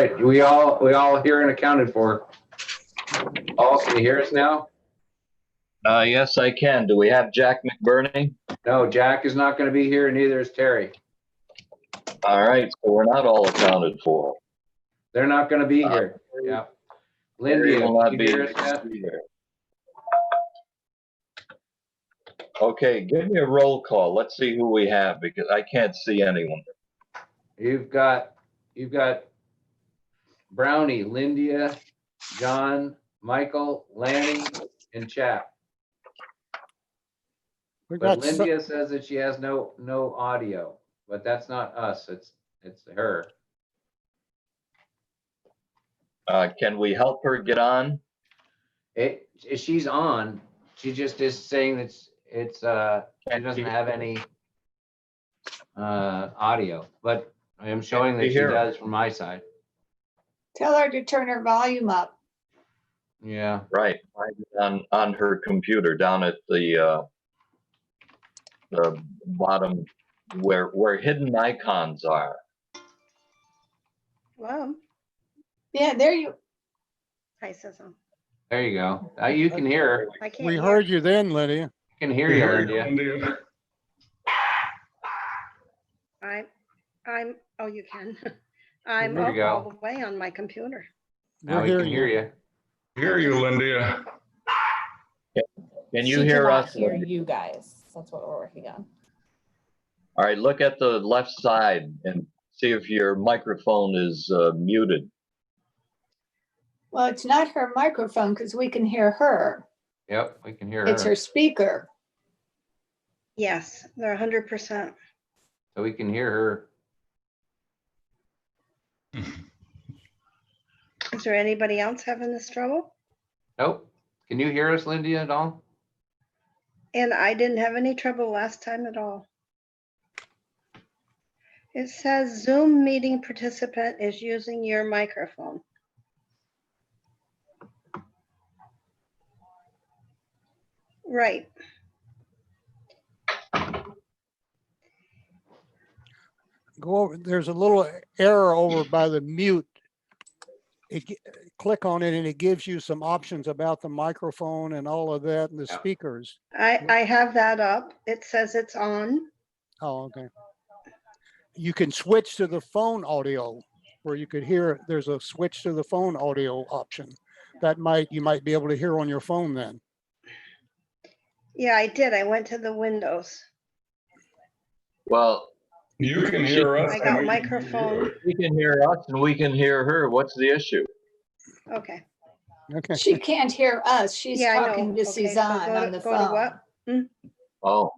right, we all here and accounted for. Paul, can you hear us now? Yes, I can. Do we have Jack McBurney? No, Jack is not going to be here, neither is Terry. All right, so we're not all accounted for. They're not going to be here. Yeah. Lindy, Will not can be you hear us yet? either. Okay, give me a roll call. Let's see who we have because I can't see anyone. You've got Brownie, Lindia, John, Michael, Lanny, and Chap. But Lindia says that she has no audio, but that's not us. It's her. Can we help her get on? She's on. She just is saying that she doesn't have any audio, but I am showing that she does from my side. Tell her to turn her volume up. Yeah. Right, on her computer down at the bottom where hidden icons are. Well, Yeah, there you. hi, Susan. There you go. You can hear her. I can't. We hear. heard you then, Lydia. You can hear you, Lindia. Oh, you can. I'm There you up go. all the way on my computer. Now we can hear you. Hear you, Lindia. Can you She hear cannot us? hear you guys. That's what we're working on. All right, look at the left side and see if your microphone is muted. Well, it's not her microphone because we can hear her. Yep, we can hear her. It's her speaker. Yes, they're 100%. So we can hear her. Is there anybody else having this trouble? Nope. Can you hear us, Lindia, at all? And I didn't have any trouble last time at all. It says Zoom meeting participant is using your microphone. Right. Go over, there's a little error over by the mute. Click on it and it gives you some options about the microphone and all of that and the speakers. I have that up. It says it's on. Oh, okay. You can switch to the phone audio where you could hear, there's a switch to the phone audio option. You might be able to hear on your phone then. Yeah, I did. I went to the windows. Well, You can hear us. I got microphone. we can hear us and we can hear her. What's the issue? Okay. Okay. She can't hear us. She's Yeah, I know. talking to Okay, so Suzanne go on to- the go to phone. what? Oh,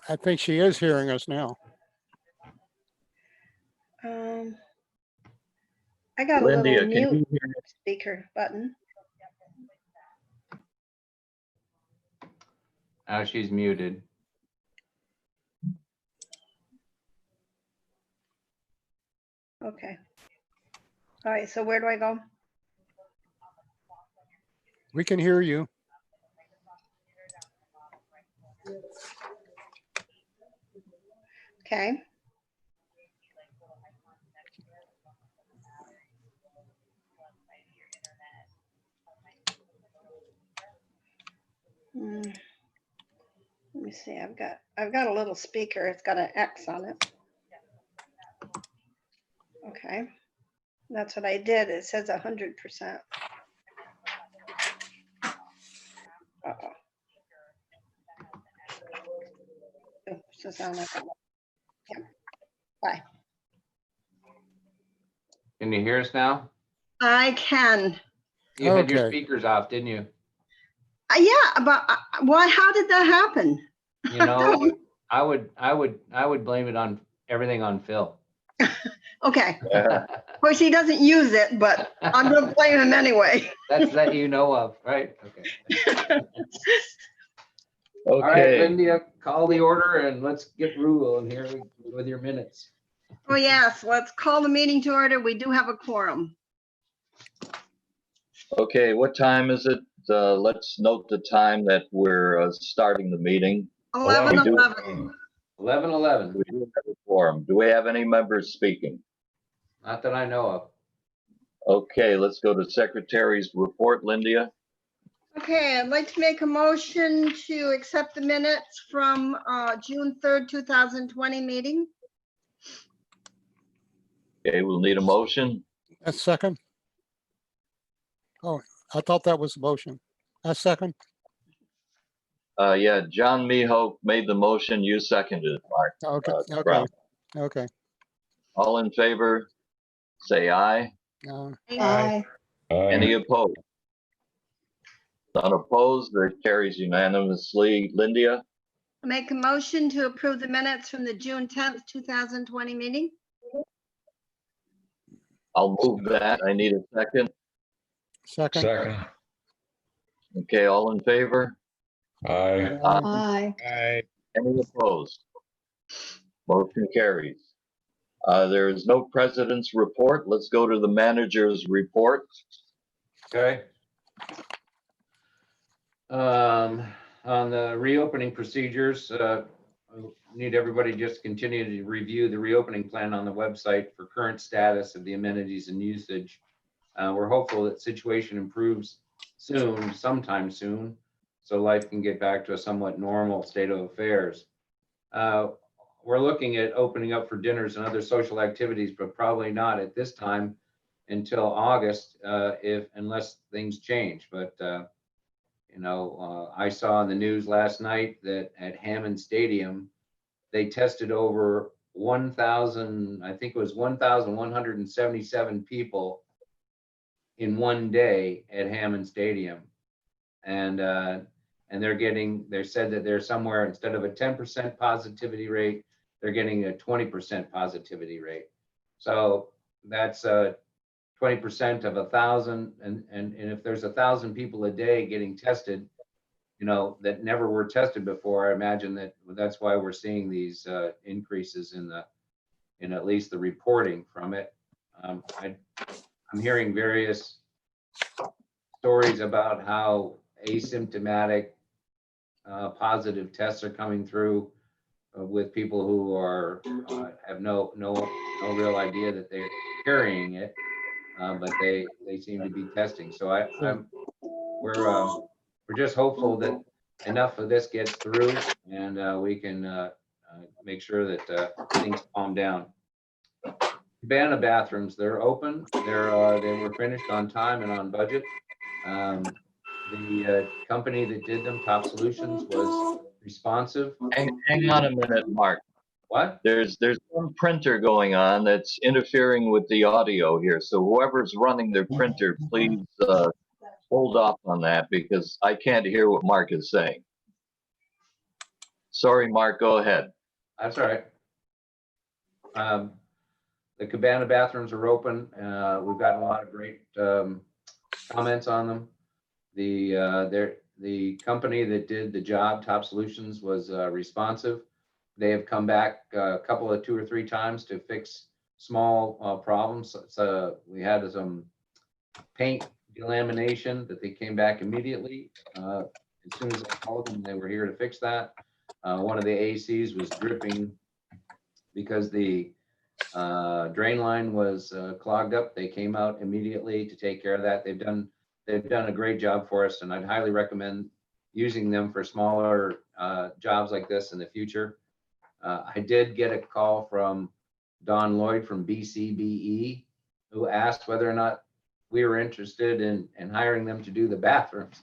I think she is hearing us now. I got Lindia, a little can mute you hear? speaker button. Now she's muted. Okay. All right, so where do I go? We can hear you. Okay. Let me see. I've got a little speaker. It's got an X on it. Okay. That's what I did. It says 100%. Uh-oh. Oh, Susanna. Yeah. Bye. Can you hear us now? I can. You had your Okay. speakers off, didn't you? Yeah, but why? How did that happen? You know, I would blame it on everything on Phil. Okay. Of course, he doesn't use it, but I'm going to blame him anyway. That's that you know of, right? Okay. All right, Okay. Lindia, call the order and let's get rolling here with your minutes. Oh, yes. Let's call the meeting to order. We do have a quorum. Okay, what time is it? Let's note the time that we're starting the meeting. 11:11. 11:11. We do have a quorum. Do we have any members speaking? Not that I know of. Okay, let's go to Secretary's report, Linda. Okay, I'd like to make a motion to accept the minutes from June 3rd, 2020 meeting. Okay, we'll need a motion. A second. Oh, I thought that was the motion. A second. Yeah, John Miho made the motion. You seconded it, Mark. Okay, okay, Brown. okay. All in favor, say aye. Aye. Any opposed? None opposed. That carries unanimously. Linda, Make a motion to approve the minutes from the June 10th, 2020 meeting. I'll move that. I need a second. Second. Second. Okay, all in favor? Aye. Aye. Any opposed? Motion carries. There is no president's report. Let's go to the manager's report. Okay. On the reopening procedures, I need everybody just to continue to review the reopening plan on the website for current status of the amenities and usage. We're hopeful that situation improves soon, sometime soon, so life can get back to a somewhat normal state of affairs. We're looking at opening up for dinners and other social activities, but probably not at this time until August, unless things change. But I saw in the news last night that at Hammond Stadium, they tested over 1,000, I think it was 1,177 people in one day at Hammond Stadium. And they said that they're somewhere, instead of a 10% positivity rate, they're getting a 20% positivity rate. So that's 20% of 1,000, and if there's 1,000 people a day getting tested, that never were tested before, I imagine that's why we're seeing these increases in at least the reporting from it. I'm hearing various stories about how asymptomatic positive tests are coming through with people who have no real idea that they're carrying it. But they seem to be testing. So we're just hopeful that enough of this gets through and we can make sure that things calm down. Cabana bathrooms, they're open. They were finished on time and on budget. The company that did them, Top Solutions, was responsive. Hang on a minute, Mark. What? There's some printer going on that's interfering with the audio here. So whoever's running their printer, please hold off on that because I can't hear what Mark is saying. Sorry, Mark, go ahead. That's all right. The Cabana bathrooms are open. We've gotten a lot of great comments on them. The company that did the job, Top Solutions, was responsive. They have come back a couple of 2 or 3 times to fix small problems. So we had some paint delamination that they came back immediately. As soon as I called them, they were here to fix that. One of the ACs was dripping because the drain line was clogged up. They came out immediately to take care of that. They've done a great job for us, and I'd highly recommend using them for smaller jobs like this in the future. I did get a call from Don Lloyd from BCBE, who asked whether or not we were interested in hiring them to do the bathrooms.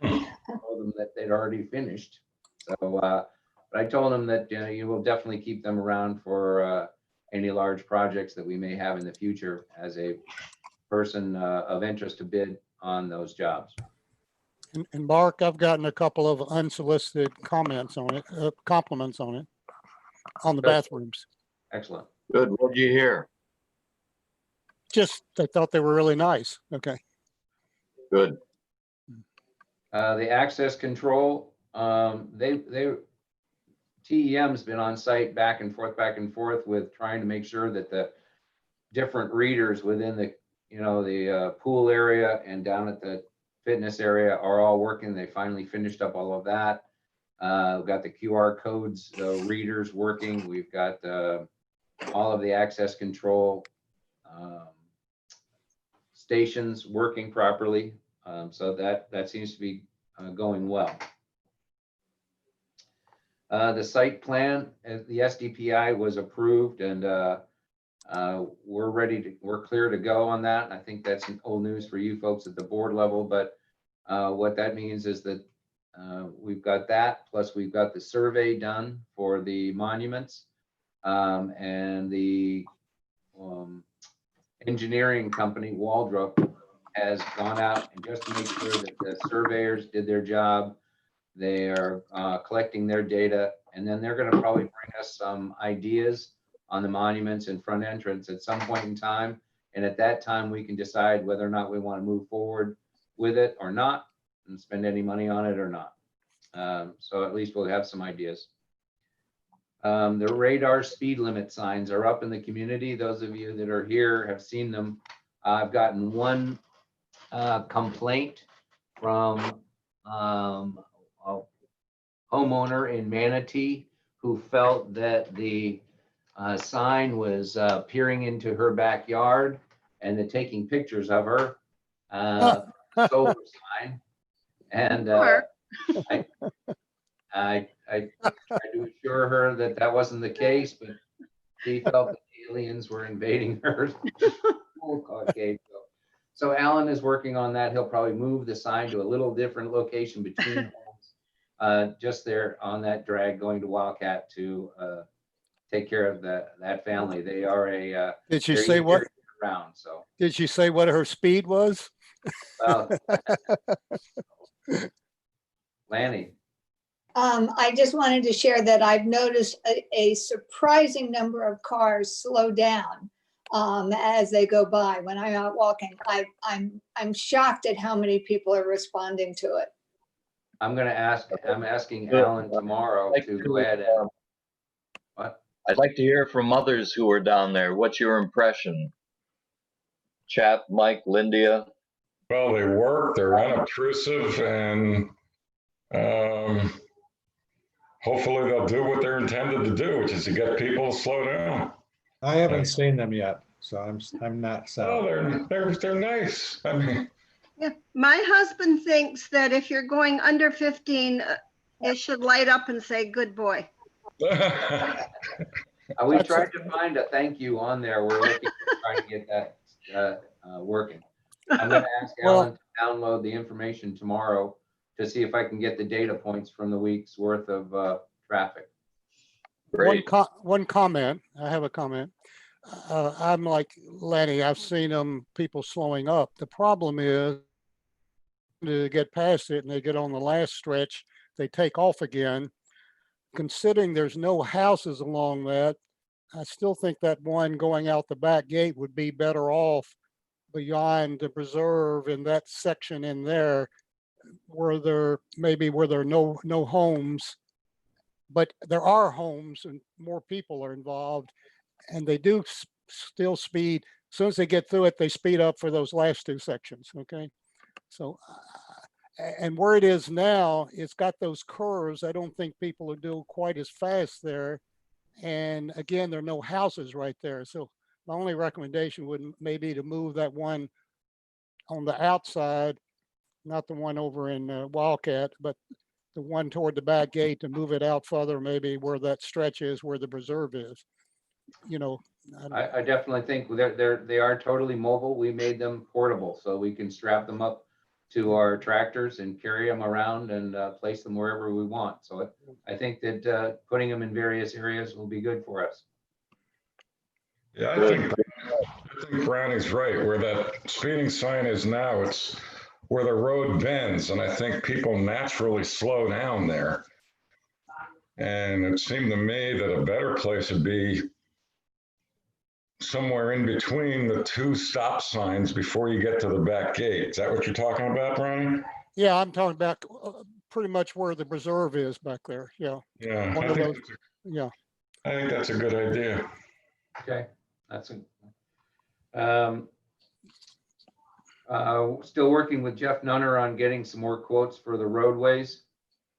I told them that they'd already finished. So, but I told them that you will definitely keep them around for any large projects that we may have in the future as a person of interest to bid on those jobs. And Mark, I've gotten a couple of unsolicited comments on it, compliments on it, on the bathrooms. Excellent. Good. What did you hear? Just, I thought they were really nice. Okay. Good. The access control, TEM's been on site back and forth with trying to make sure that the different readers within the pool area and down at the fitness area are all working. They finally finished up all of that. We've got the QR codes, the readers working. We've got all of the access control stations working properly. So that seems to be going well. The site plan, the SDPI was approved, and we're clear to go on that. I think that's old news for you folks at the board level, but what that means is that we've got that, plus we've got the survey done for the monuments, and the engineering company, Waldrop, has gone out and just to make sure that the surveyors did their job. They are collecting their data, and then they're going to probably bring us some ideas on the monuments and front entrance at some point in time. And at that time, we can decide whether or not we want to move forward with it or not, and spend any money on it or not. So at least we'll have some ideas. The radar speed limit signs are up in the community. Those of you that are here have seen them. I've gotten one complaint from a homeowner in Manatee who felt that the sign was peering into her backyard and then taking pictures of her solar sign. And I tried to assure her that that wasn't the case, but she felt that aliens were invading her. Okay, so Alan is working on that. He'll probably move the sign to a little different location between homes, just there on that drag going to Wildcat to take care of that family. They are a. Did she they're say what? eager to get around, so. Did she say what her speed was? Well, Lanny. I just wanted to share that I've noticed a surprising number of cars slow down as they go by when I'm out walking. I'm shocked at how many people are responding to it. I'm asking Alan tomorrow to go ahead and, what? I'd like to hear from others who are down there. What's your impression? Chap, Mike, Lindia? Well, they work, they're unobtrusive, and hopefully they'll do what they're intended to do, which is to get people to slow down. I haven't seen them yet, so I'm not Oh, selling. they're nice. I mean, Yeah, my husband thinks that if you're going under 15, it should light up and say, good boy. We tried to find a thank you on there. We're looking, trying to get that working. I'm going to ask Alan to download the information tomorrow to see if I can get the data points from the week's worth of traffic. Great. One comment. I have a comment. I'm like Lenny. I've seen people slowing up. The problem is to get past it and they get on the last stretch, they take off again. Considering there's no houses along that, I still think that one going out the back gate would be better off beyond the preserve in that section in there where there are no homes, but there are homes and more people are involved, and they do still speed. As soon as they get through it, they speed up for those last two sections. Okay. So, and where it is now, it's got those curves. I don't think people will do quite as fast there. And again, there are no houses right there. So my only recommendation would maybe to move that one on the outside, not the one over in Wildcat, but the one toward the back gate, to move it out further, maybe where that stretch is, where the preserve is. You know, I definitely think they are totally mobile. We made them portable so we can strap them up to our tractors and carry them around and place them wherever we want. So I think that putting them in various areas will be good for us. yeah, I think Brownie's right. Where that speeding sign is now, it's where the road bends, and I think people naturally slow down there. And it seemed to me that a better place would be somewhere in between the two stop signs before you get to the back gate. Is that what you're talking about, Brownie? yeah, I'm talking about pretty much where the preserve is back there. Yeah. Yeah, One of those. Yeah. I think that's a good idea. Okay, that's still working with Jeff Nunner on getting some more quotes for the roadways.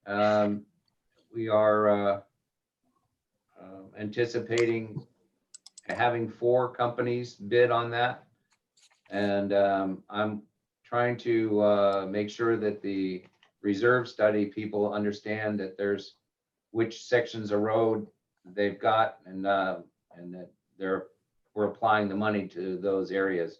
We are anticipating having 4 companies bid on that. And I'm trying to make sure that the reserve study people understand that there's which sections of road they've got, and that we're applying the money to those areas.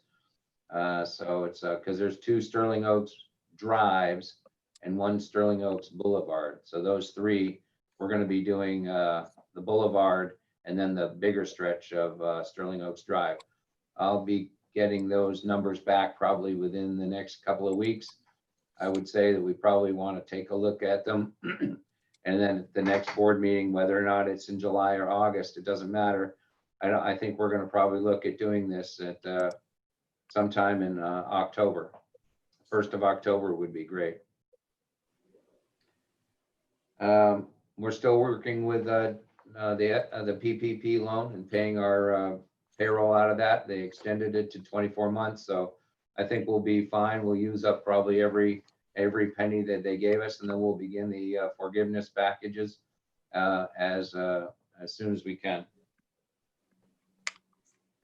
So it's because there's 2 Sterling Oaks drives and 1 Sterling Oaks Boulevard. So those 3, we're going to be doing the Boulevard and then the bigger stretch of Sterling Oaks Drive. I'll be getting those numbers back probably within the next couple of weeks. I would say that we probably want to take a look at them. And then at the next board meeting, whether or not it's in July or August, it doesn't matter. I think we're going to probably look at doing this at sometime in October. 1st of October would be great. We're still working with the PPP loan and paying our payroll out of that. They extended it to 24 months. So I think we'll be fine. We'll use up probably every penny that they gave us, and then we'll begin the forgiveness packages as soon as we can.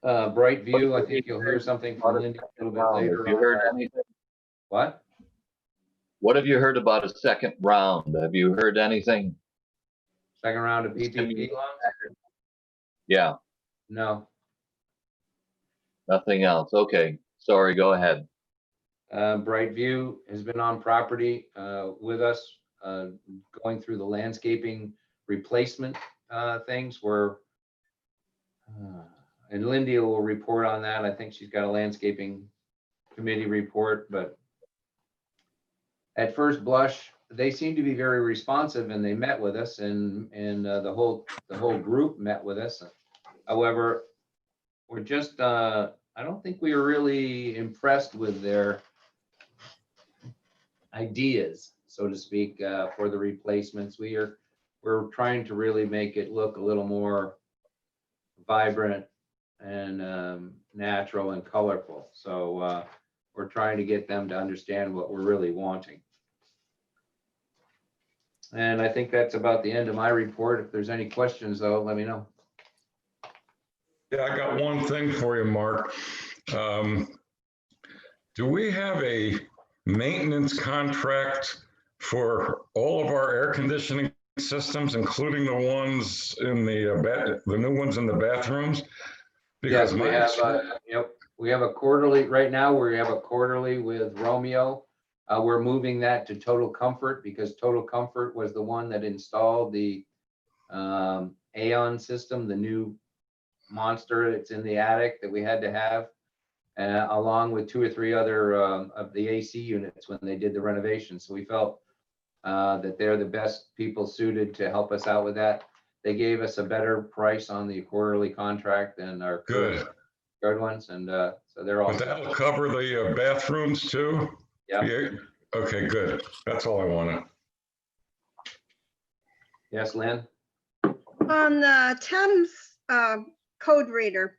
Brightview, I think you'll hear something from Lindy a little bit later. Have you heard anything? What? What have you heard about a second round? Have you heard anything? Second round of PPP loans? Yeah, No. nothing else. Okay, sorry, go ahead. Brightview has been on property with us, going through the landscaping replacement things where, and Lindy will report on that. I think she's got a landscaping committee report, but at first blush, they seem to be very responsive, and they met with us, and the whole group met with us. However, we're just, I don't think we were really impressed with their ideas, so to speak, for the replacements. We're trying to really make it look a little more vibrant and natural and colorful. So we're trying to get them to understand what we're really wanting. And I think that's about the end of my report. If there's any questions, though, let me know. Yeah, I got one thing for you, Mark. Do we have a maintenance contract for all of our air conditioning systems, including the ones in the new ones in the bathrooms? Yes, Because we have a quarterly right now. We have a quarterly with Romeo. We're moving that to Total Comfort because Total Comfort was the one that installed the Aeon system, the new monster that's in the attic that we had to have, along with 2 or 3 other of the AC units when they did the renovation. So we felt that they're the best people suited to help us out with that. They gave us a better price on the quarterly contract than our good ones, and so they're all. But that'll cover the bathrooms too? Yeah. Okay, good. That's all I wanted. Yes, Lynn? On the Thames code reader,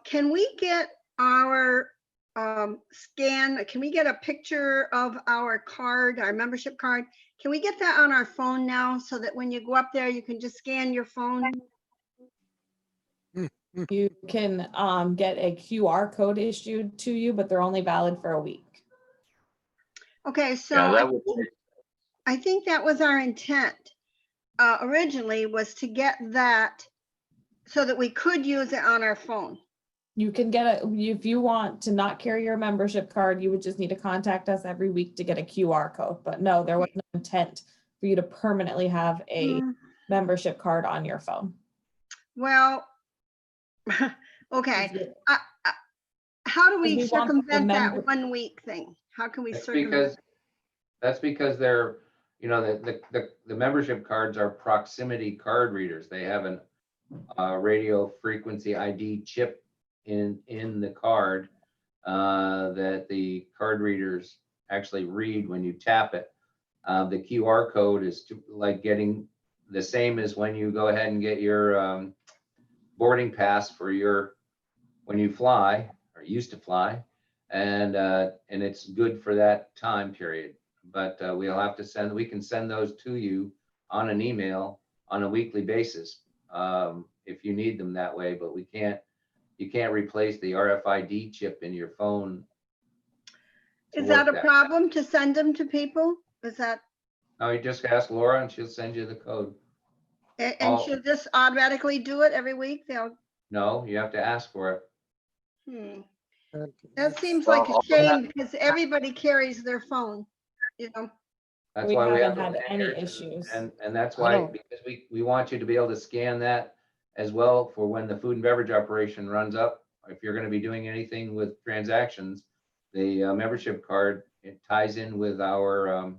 can we get our scan, can we get a picture of our card, our membership card? Can we get that on our phone now so that when you go up there, you can just scan your phone? You can get a QR code issued to you, but they're only valid for a week. Okay, so Yeah, that would, I think that was our intent originally, was to get that so that we could use it on our phone. You can get if you want to not carry your membership card, you would just need to contact us every week to get a QR code. But no, there was no intent for you to permanently have a membership card on your phone. Well, okay. How do we circumvent that 1 week thing? How can we circumvent? That's because they're, the membership cards are proximity card readers. They have a radio frequency ID chip in the card that the card readers actually read when you tap it. The QR code is like getting the same as when you go ahead and get your boarding pass for when you fly or used to fly, and it's good for that time period. But we'll have to we can send those to you on an email on a weekly basis. if you need them that way, but you can't replace the RFID chip in your phone. to Is work that a problem to send them to people? Is that, No, you just ask Laura and she'll send you the code. and Oh. she'll just automatically do it every week? No, you have to ask for it. Hmm. And That seems Well, like a all shame because everybody carries their phone, you know? That's We why we have haven't the had any lanyards issues. And that's I why, don't- because we want you to be able to scan that as well for when the food and beverage operation runs up. If you're gonna be doing anything with transactions, the membership card, it ties in with our,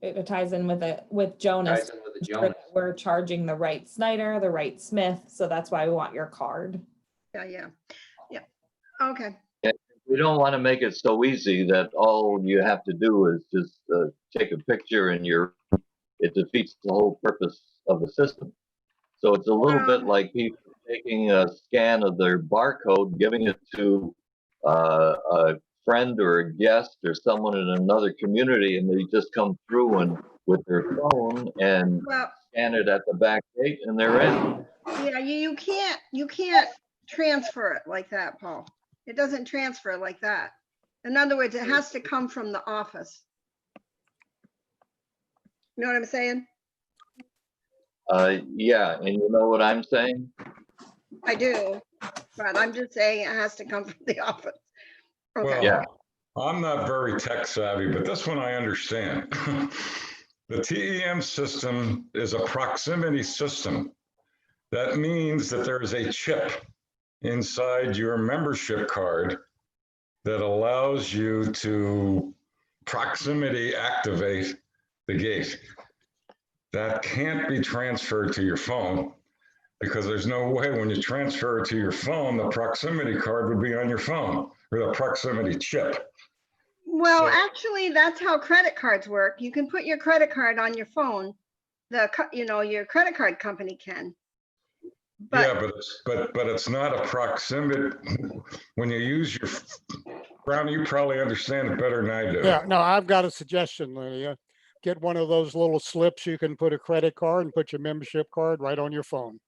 It ties in with Jonas. ties in with the ensure Jonas. that We're charging the right Snyder, the right Smith, so that's why we want your card. Yeah. Okay. We don't want to make it so easy that all you have to do is just take a picture and it defeats the whole purpose of the system. So it's a little bit like people taking a scan of their barcode, giving it to a friend or a guest or someone in another community, and they just come through and with their phone and Well, scan it at the back gate, and they're in. yeah, you can't transfer it like that, Paul. It doesn't transfer like that. In other words, it has to come from the office. You know what I'm saying? Yeah, and you know what I'm saying? I do, but I'm just saying it has to come from the office. Okay. Well, Yeah. I'm not very tech savvy, but this one I understand. The TEM system is a proximity system. That means that there is a chip inside your membership card that allows you to proximity activate the gate. That can't be transferred to your phone because there's no way when you transfer it to your phone, the proximity card would be on your phone or the proximity chip. Well, So- actually, that's how credit cards work. You can put your credit card on your phone. Your credit card company can. Yeah, But but it's not a proximity. When you use your, Brownie, you probably understand it better than I do. Yeah, no, I've got a suggestion, Lydia. Get one of those little slips. You can put a credit card and put your membership card right on your phone.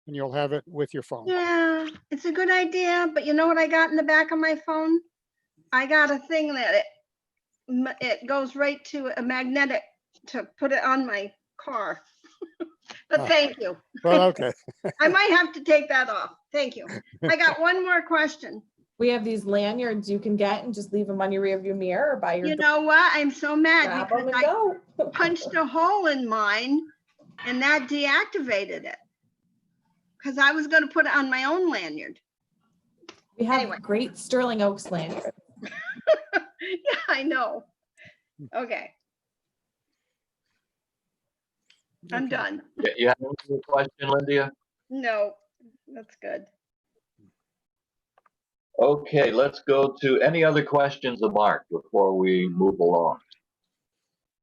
And you'll have it with your phone. yeah, it's a good idea. But you know what I got in the back of my phone? I got a thing that it goes right to a magnetic to put it on my car. But Oh. thank you. Well, okay. I might have to take that off. Thank you. I got one more question. We have these lanyards you can get and just leave them on your rearview mirror or by your You door. know what? I'm so mad Grab 'em because and I go. punched a hole in mine and that deactivated it. Because I was going to put it on my own lanyard. We have Anyway. great Sterling Oaks lanyards. Yeah, I know. Okay, I'm Okay. done. You have another question, Lydia? No, that's good. Okay, let's go to any other questions of Mark before we move along.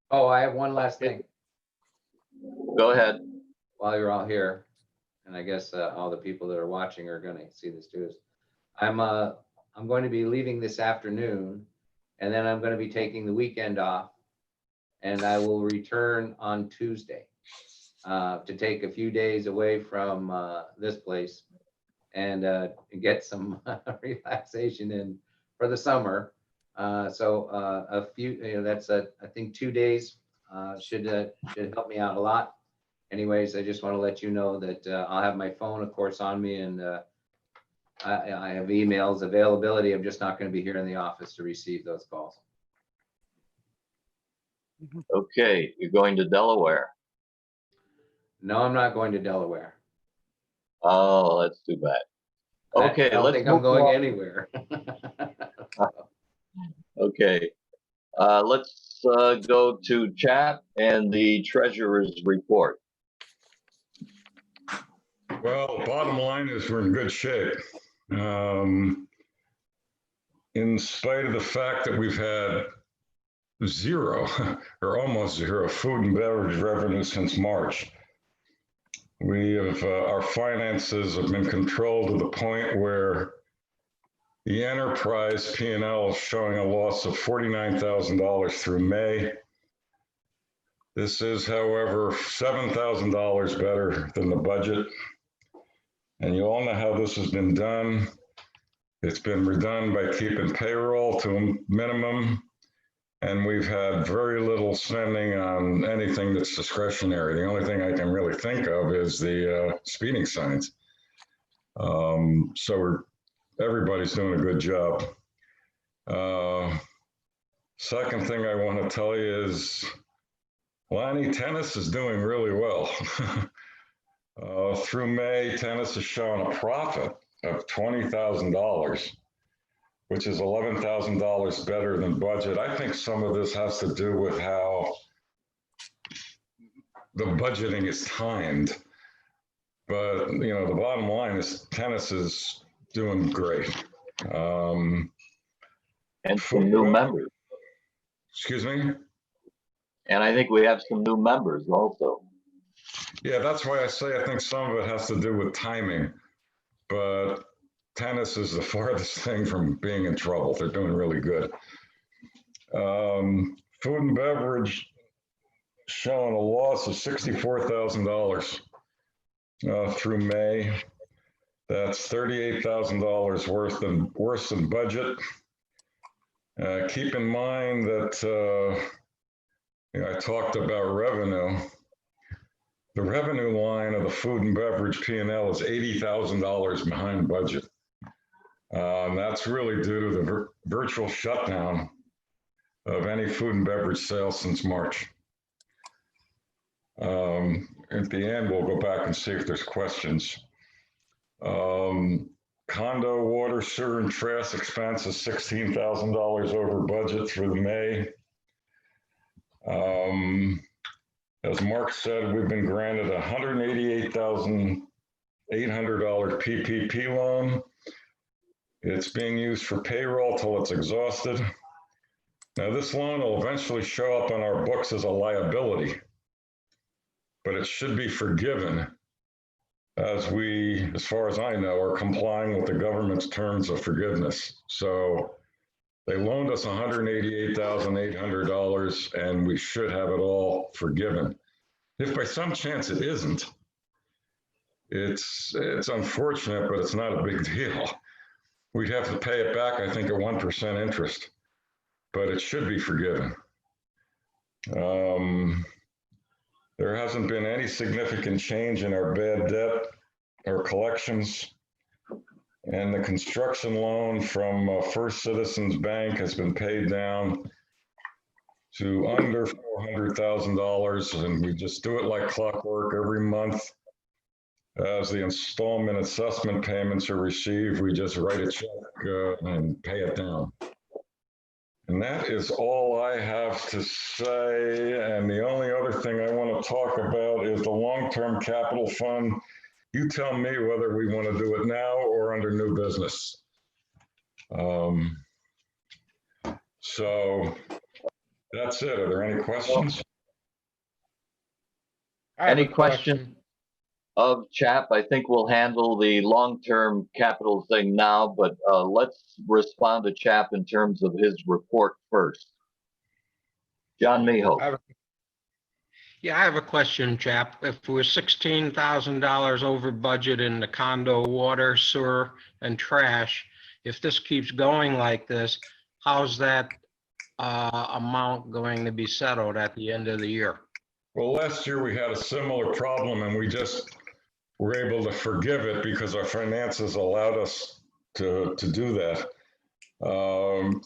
Oh, I have one last thing Go ahead. while you're all here. And I guess all the people that are watching are gonna see this too. I'm going to be leaving this afternoon and then I'm gonna be taking the weekend off. And I will return on Tuesday to take a few days away from this place and get some relaxation in for the summer. So a few, that's I think 2 days should help me out a lot. Anyways, I just want to let you know that I'll have my phone, of course, on me, and I have emails availability. I'm just not going to be here in the office to receive those calls. Okay, you're going to Delaware. No, I'm not going to Delaware. Oh, that's too bad. Okay, I don't let's think I'm move going along. anywhere. Okay, let's go to chat and the treasurer's report. Well, bottom line is we're in good shape. In spite of the fact that we've had zero or almost zero food and beverage revenue since March. We have, our finances have been controlled to the point where the enterprise P&L is showing a loss of $49,000 through May. This is, however, $7,000 better than the budget. And you all know how this has been done. It's been redone by keeping payroll to a minimum. And we've had very little spending on anything that's discretionary. The only thing I can really think of is the speeding signs. So everybody's doing a good job. Second thing I want to tell you is Lonnie, tennis is doing really well. Through May, tennis has shown a profit of $20,000, which is $11,000 better than budget. I think some of this has to do with how the budgeting is timed. But, you know, the bottom line is tennis is doing great. And some new members. Excuse me? And I think we have some new members also. Yeah, that's why I say I think some of it has to do with timing. But tennis is the farthest thing from being in trouble. They're doing really good. Food and beverage showing a loss of $64,000 through May. That's $38,000 worse than budget. Keep in mind that I talked about revenue. The revenue line of the food and beverage P&L is $80,000 behind budget. That's really due to the virtual shutdown of any food and beverage sales since March. At the end, we'll go back and see if there's questions. Condo, water, sewer, and trash expense is $16,000 over budget through May. As Mark said, we've been granted a $188,800 PPP loan. It's being used for payroll till it's exhausted. Now, this loan will eventually show up on our books as a liability, but it should be forgiven as we, as far as I know, are complying with the government's terms of forgiveness. So they loaned us $188,800 and we should have it all forgiven. If by some chance it isn't, it's unfortunate, but it's not a big deal. We'd have to pay it back, I think, at 1% interest, but it should be forgiven. There hasn't been any significant change in our bad debt or collections. And the construction loan from First Citizens Bank has been paid down to under $400,000. And we just do it like clockwork every month. As the installment assessment payments are received, we just write a check and pay it down. And that is all I have to say. And the only other thing I want to talk about is the long-term capital fund. You tell me whether we want to do it now or under new business. So that's it. Are there any questions? Any question of Chap? I think we'll handle the long-term capital thing now, but let's respond to Chap in terms of his report first. John Miho. Yeah, I have a question, Chap. If we're $16,000 over budget in the condo, water, sewer, and trash, if this keeps going like this, how's that amount going to be settled at the end of the year? Well, last year we had a similar problem and we just were able to forgive it because our finances allowed us to do that.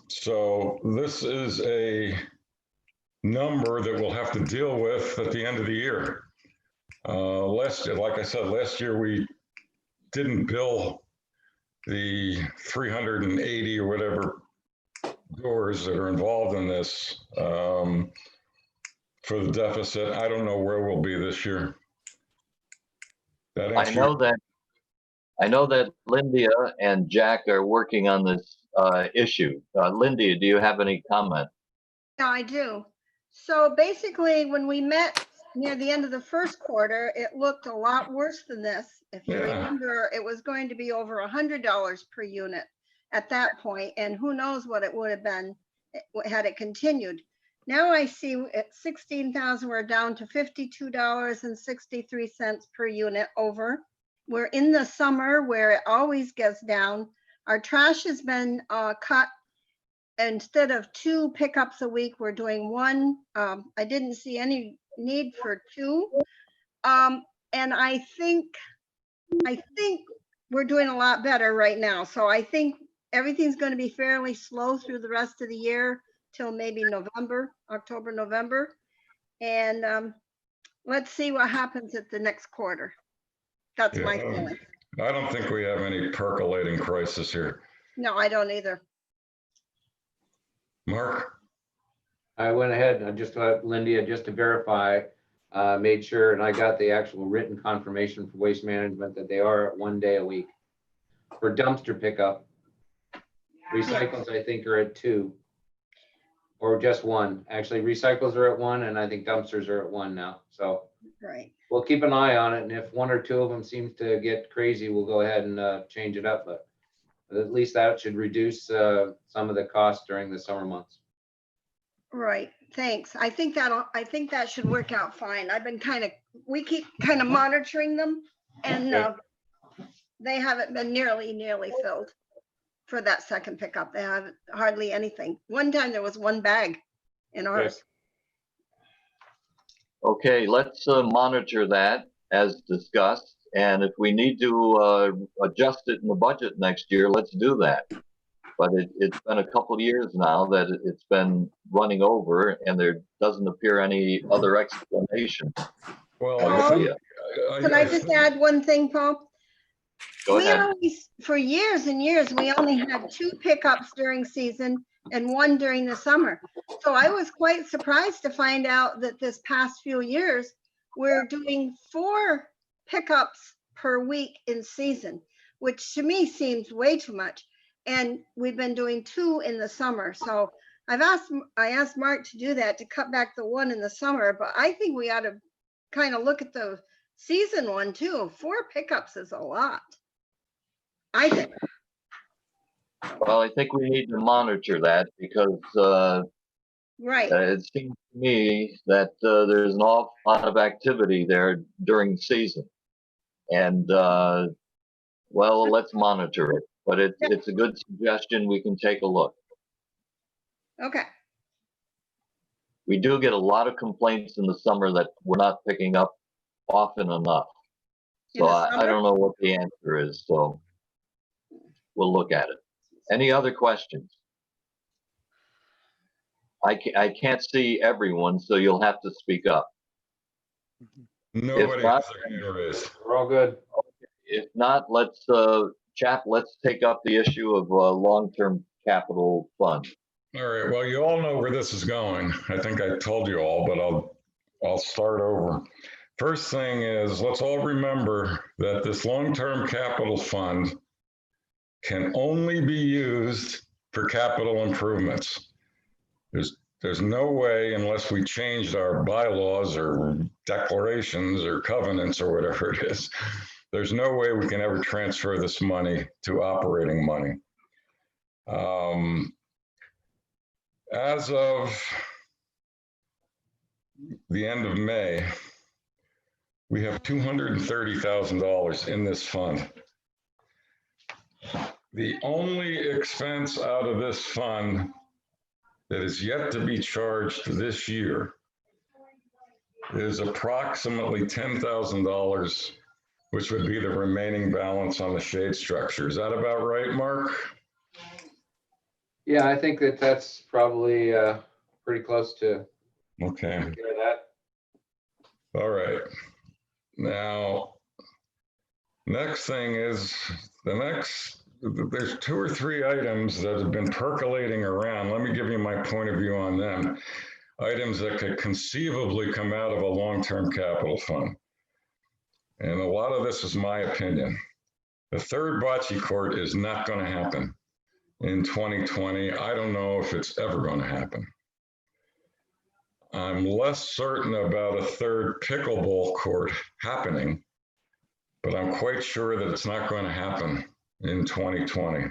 So this is a number that we'll have to deal with at the end of the year. Last year, like I said, last year we didn't bill the 380 or whatever doors that are involved in this for the deficit. I don't know where we'll be this year. I know that Linda and Jack are working on this issue. Linda, do you have any comment? Yeah, I do. So basically, when we met near the end of the first quarter, it looked a lot worse than this. If you remember, it was going to be over $100 per unit at that point, and who knows what it would have been had it continued. Now I see at 16,000, we're down to $52.63 per unit over. we're in the summer where it always gets down. Our trash has been cut. Instead of 2 pickups a week, we're doing 1. I didn't see any need for 2. And I think we're doing a lot better right now. So I think everything's going to be fairly slow through the rest of the year till maybe November, October, November. And let's see what happens at the next quarter. That's my feeling. I don't think we have any percolating crisis here. No, I don't either. Mark? I went ahead and I just got Lindy, just to verify, made sure, and I got the actual written confirmation for Waste Management that they are at 1 day a week. For dumpster pickup, recycles, I think, are at 2. Or just 1. Actually, recycles are at 1, and I think dumpsters are at 1 now. So Right. we'll keep an eye on it, and if 1 or 2 of them seems to get crazy, we'll go ahead and change it up. But at least that should reduce some of the costs during the summer months. Right, thanks. I think that should work out fine. I've been we keep kind of monitoring them, and they haven't been nearly filled for that second pickup. They have hardly anything. One time there was 1 bag in ours. Okay, let's monitor that as discussed. And if we need to adjust it in the budget next year, let's do that. But it's been a couple of years now that it's been running over, and there doesn't appear any other explanation. Well, Can I just add one thing, Paul? Go We ahead. always, for years and years, we only had 2 pickups during season and 1 during the summer. So I was quite surprised to find out that this past few years, we're doing 4 pickups per week in season, which to me seems way too much. And we've been doing 2 in the summer. So I asked Mark to do that, to cut back the 1 in the summer, but I think we ought to kind of look at the season one too. 4 pickups is a lot, I think. Well, I think we need to monitor that because Right. it seems to me that there's an awful lot of activity there during the season. And, well, let's monitor it. But it's a good suggestion. We can take a look. Okay. We do get a lot of complaints in the summer that we're not picking up often enough. In So the I summer? don't know what the answer is. So we'll look at it. Any other questions? I can't see everyone, so you'll have to speak up. Nobody not- has their hand raised. We're all good. If not, let's take up the issue of long-term capital fund. All right, well, you all know where this is going. I think I told you all, but I'll start over. First thing is, let's all remember that this long-term capital fund can only be used for capital improvements. There's no way, unless we changed our bylaws or declarations or covenants or whatever it is, there's no way we can ever transfer this money to operating money. As of the end of May, we have $230,000 in this fund. The only expense out of this fund that is yet to be charged this year is approximately $10,000, which would be the remaining balance on the shade structure. Is that about right, Mark? Yeah, I think that's probably pretty close to Okay. hear that. All right. Now, next thing is there's 2 or 3 items that have been percolating around. Let me give you my point of view on them. Items that could conceivably come out of a long-term capital fund. And a lot of this is my opinion. The 3rd bocce court is not going to happen in 2020. I don't know if it's ever going to happen. I'm less certain about a 3rd pickleball court happening, but I'm quite sure that it's not going to happen in 2020.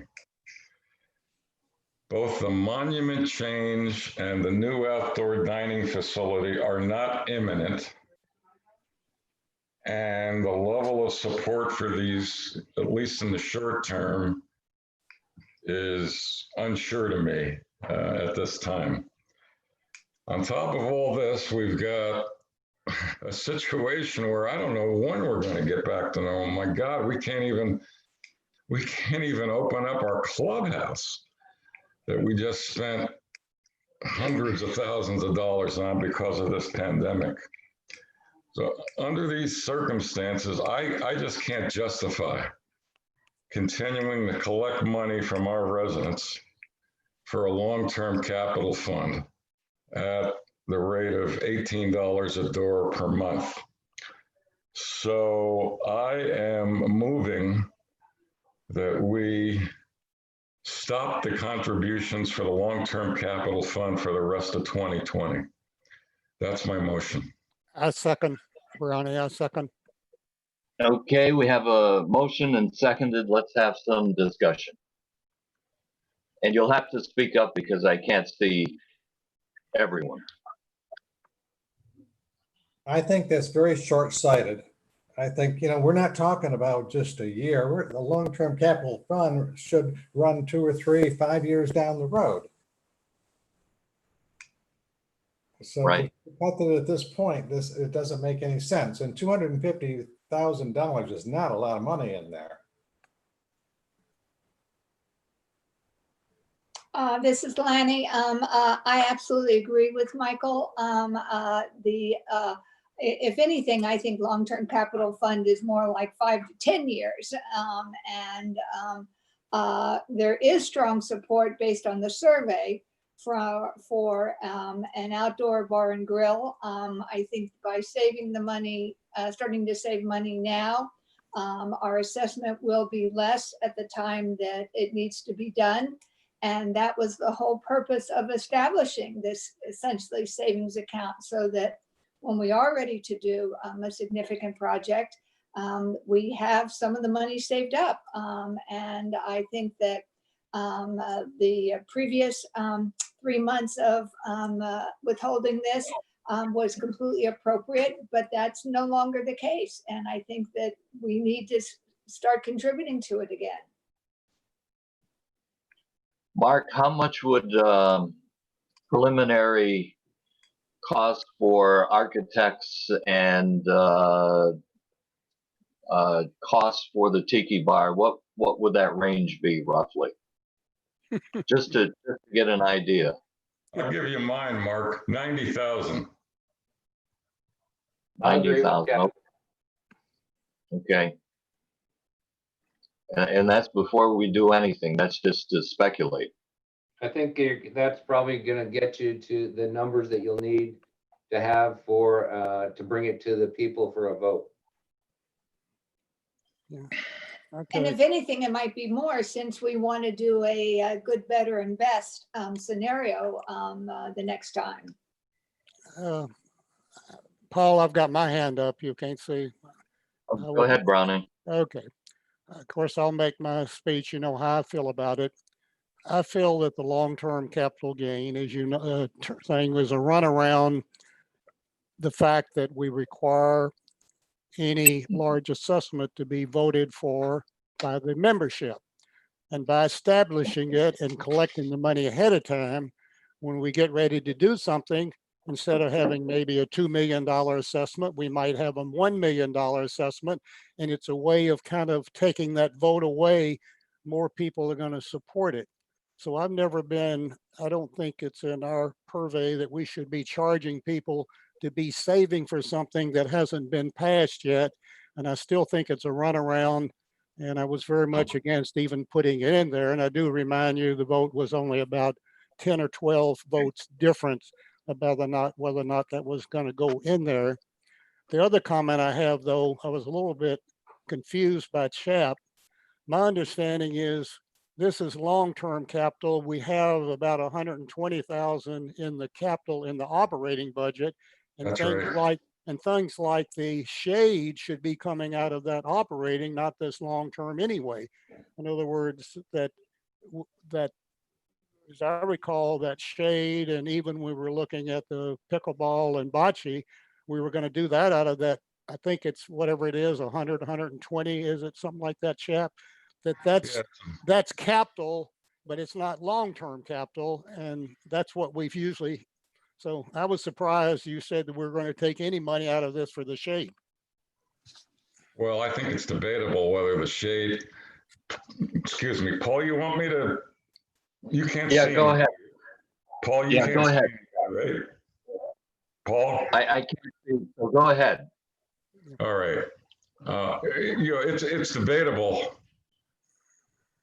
Both the monument change and the new outdoor dining facility are not imminent. And the level of support for these, at least in the short term, is unsure to me at this time. On top of all this, we've got a situation where I don't know when we're going to get back to normal. My God, we can't even open up our clubhouse that we just spent hundreds of thousands of dollars on because of this pandemic. So under these circumstances, I just can't justify continuing to collect money from our residents for a long-term capital fund at the rate of $18 a door per month. So I am moving that we stop the contributions for the long-term capital fund for the rest of 2020. That's my motion. I second, Brownie, I second. Okay, we have a motion and seconded. Let's have some discussion. And you'll have to speak up because I can't see everyone. I think that's very short-sighted. I think, we're not talking about just a year. The long-term capital fund should run 2 or 3, 5 years down the road. So Right. to cut it at this point, it doesn't make any sense. And $250,000 is not a lot of money in there. This is Lanny. I absolutely agree with Michael. If anything, I think long-term capital fund is more like 5 to 10 years. There is strong support based on the survey for an outdoor bar and grill. I think by saving the money, starting to save money now, our assessment will be less at the time that it needs to be done. And that was the whole purpose of establishing this essentially savings account, so that when we are ready to do a significant project, we have some of the money saved up. And I think that the previous 3 months of withholding this was completely appropriate, but that's no longer the case. And I think that we need to start contributing to it again. Mark, how much would preliminary cost for architects and costs for the tiki bar, what would that range be roughly? just to get an idea. I'll give you mine, Mark. 90,000. I agree with 90,000. Kevin. Okay. And that's before we do anything. That's just to speculate. I think that's probably going to get you to the numbers that you'll need to have for to bring it to the people for a vote. Yeah. And Okay. if anything, it might be more, since we want to do a good, better, and best scenario the next time. Paul, I've got my hand up. You can't see. Go ahead, Browning. Okay. Of course, I'll make my speech. You know how I feel about it. I feel that the long-term capital gain, as you know, thing was a runaround the fact that we require any large assessment to be voted for by the membership. And by establishing it and collecting the money ahead of time, when we get ready to do something, instead of having maybe a $2 million assessment, we might have a $1 million assessment. And it's a way of kind of taking that vote away. More people are going to support it. So I don't think it's in our purvey that we should be charging people to be saving for something that hasn't been passed yet. And I still think it's a runaround. And I was very much against even putting it in there. And I do remind you, the vote was only about 10 or 12 votes difference about whether or not that was going to go in there. The other comment I have, though, I was a little bit confused by Chap. My understanding is this is long-term capital. We have about 120,000 in the capital in the operating budget, and That's things right. things like the shade should be coming out of that operating, not this long-term anyway. In other words, that as I recall, that shade, and even we were looking at the pickleball and bocce, we were going to do that out of that I think it's whatever it is, 100, 120, is it something like that, Chap? That's capital, but it's not long-term capital, and that's what we've usually. So I was surprised you said that we're going to take any money out of this for the shade. Well, I think it's debatable whether the shade, excuse me, Paul, you want me to, you can't see. Yeah, go me. ahead. Paul, you Yeah, can't go see ahead. me, right? Paul? I can't see, so go ahead. All right. It's debatable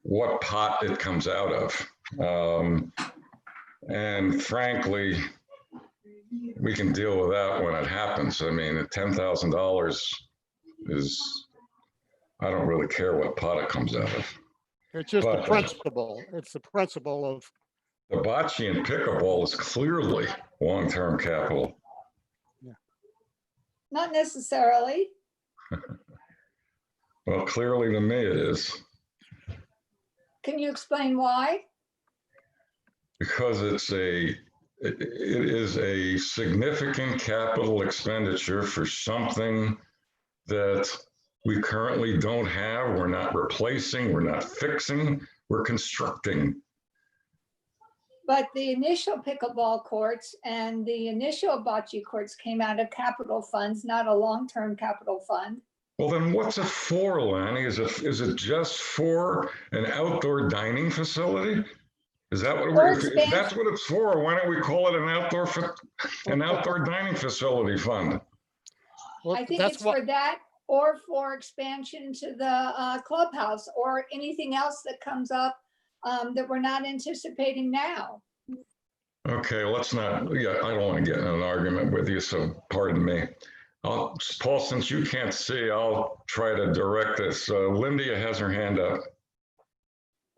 what pot it comes out of. And frankly, we can deal with that when it happens. I mean, $10,000 is, I don't really care what pot it comes out of. It's just the But principle. It's the principle of, the bocce and pickleball is clearly long-term capital. Not necessarily. Well, clearly to me it is, Can you explain why? because it is a significant capital expenditure for something that we currently don't have. We're not replacing, we're not fixing, we're constructing. But the initial pickleball courts and the initial bocce courts came out of capital funds, not a long-term capital fund. Well, then what's it for, Lanny? Is it just for an outdoor dining facility? Is that what Or if that's what it's for? Why don't we call it an outdoor dining facility fund? well, I think that's it's what, for that or for expansion to the clubhouse or anything else that comes up that we're not anticipating now. Okay, let's not, yeah, I don't want to get in an argument with you, so pardon me. Paul, since you can't see, I'll try to direct this. Linda has her hand up.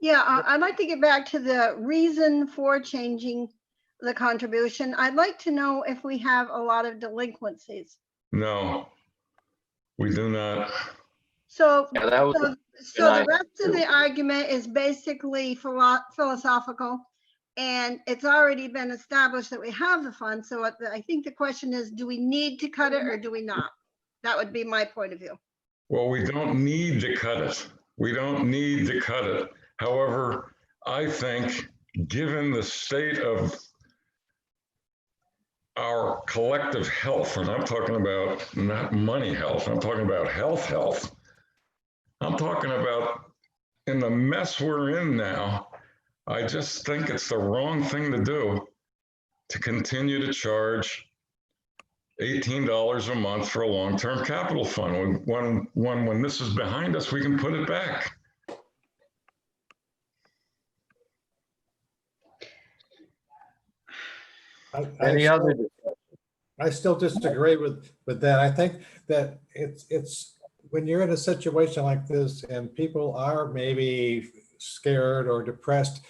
Yeah, I'd like to get back to the reason for changing the contribution. I'd like to know if we have a lot of delinquencies. No, we do not. So, Yeah, that was, so the rest of the argument is basically philosophical, and it's already been established that we have the fund. So I think the question is, do we need to cut it or do we not? That would be my point of view. Well, we don't need to cut it. We don't need to cut it. However, I think given the state of our collective health, and I'm talking about not money health, I'm talking about health. I'm talking about in the mess we're in now, I just think it's the wrong thing to do to continue to charge $18 a month for a long-term capital fund. When this is behind us, we can put it back. any other, I still disagree with that. I think that it's when you're in a situation like this and people are maybe scared or depressed,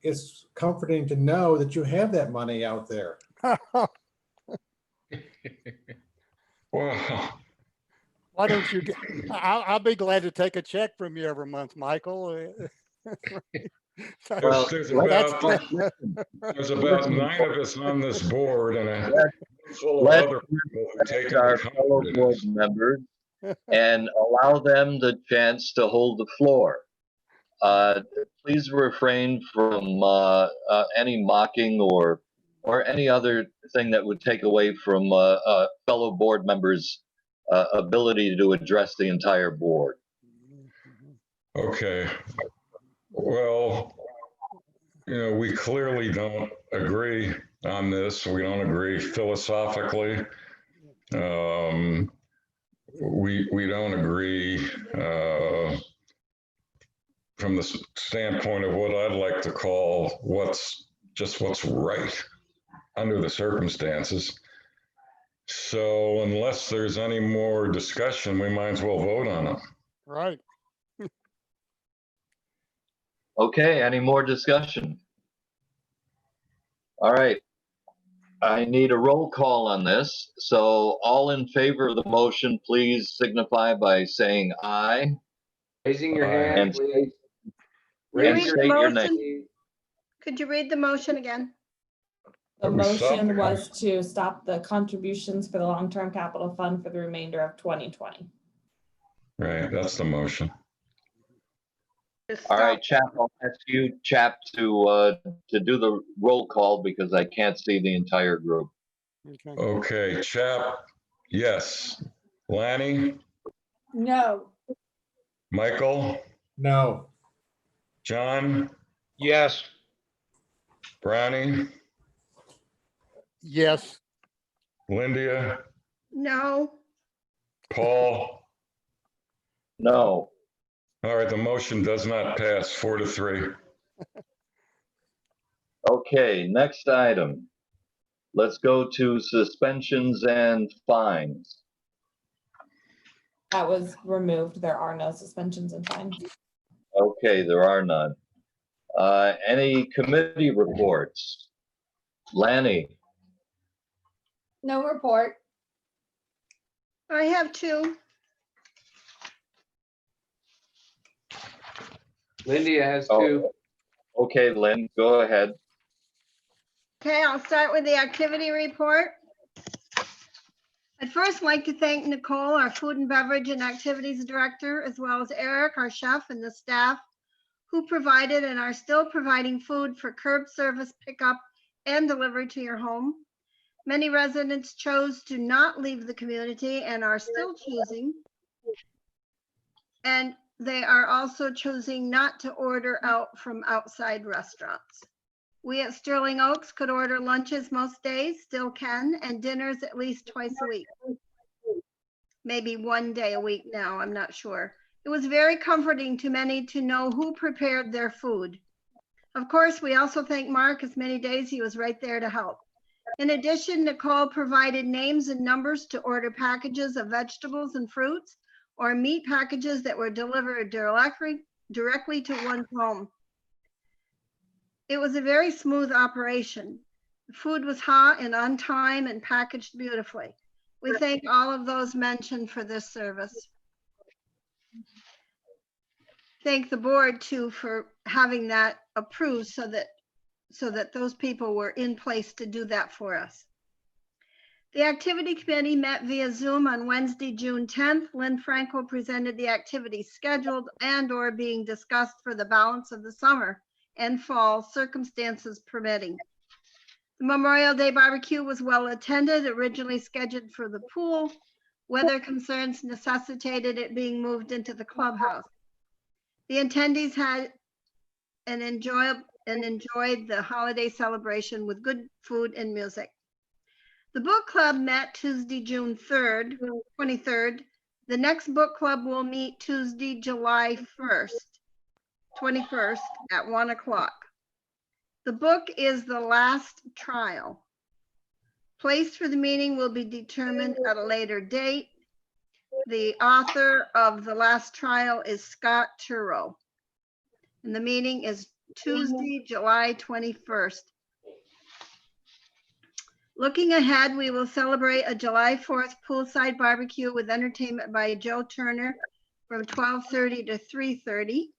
it's comforting to know that you have that money out there. Well, why don't you get, I'll be glad to take a check from you every month, Michael. well, there's let's about 9 of us on this board and a full of let other people who take our into fellow board confidence. members and allow them the chance to hold the floor. Please refrain from any mocking or any other thing that would take away from fellow board members' ability to address the entire board. Okay. Well, we clearly don't agree on this. We don't agree philosophically. We don't agree from the standpoint of what I'd like to call what's right under the circumstances. So unless there's any more discussion, we might as well vote on it. Right. Okay, any more discussion? All right. I need a roll call on this. So all in favor of the motion, please signify by saying aye. Raising your Aye. hand, please. Can you And read state the your motion? name. Could you read the motion again? The But we stopped motion it. was to stop the contributions for the long-term capital fund for the remainder of 2020. Right, that's the motion. All right, Chap, I'll ask you, Chap, to do the roll call because I can't see the entire group. Okay. Okay, Chap, yes. Lanny, No. Michael, No. John, Yes, Brownie, Yes, Lindia, No, Paul. No. All right, the motion does not pass, 4-3. Okay, next item. Let's go to suspensions and fines. That was removed. There are no suspensions and fines. Okay, there are none. Any committee reports? Lanny, No report. I have two. Lindia has Oh. two. okay, Lynn, go ahead. Okay, I'll start with the activity report. I'd first like to thank Nicole, our food and beverage and activities director, as well as Eric, our chef, and the staff who provided and are still providing food for curb service pickup and delivery to your home. Many residents chose to not leave the community and are still choosing. And they are also choosing not to order out from outside restaurants. We at Sterling Oaks could order lunches most days, still can, and dinners at least twice a week. Maybe one day a week now, I'm not sure. It was very comforting to many to know who prepared their food. Of course, we also thank Mark, as many days he was right there to help. In addition, Nicole provided names and numbers to order packages of vegetables and fruits or meat packages that were delivered directly to one's home. It was a very smooth operation. The food was hot and on time and packaged beautifully. We thank all of those mentioned for this service. Thank the board too for having that approved so that those people were in place to do that for us. The activity committee met via Zoom on Wednesday, June 10th. Lynn Frankel presented the activities scheduled and or being discussed for the balance of the summer and fall, circumstances permitting. The Memorial Day barbecue was well attended, originally scheduled for the pool. Weather concerns necessitated it being moved into the clubhouse. The attendees had enjoyed the holiday celebration with good food and music. The book club met Tuesday, June 23rd. The next book club will meet Tuesday, July 21st at 1 o'clock. The book is The Last Trial. Place for the meeting will be determined at a later date. The author of The Last Trial is Scott Turow. And the meeting is Tuesday, July 21st. Looking ahead, we will celebrate a July 4th poolside barbecue with entertainment by Joe Turner from 12:30 to 3:30.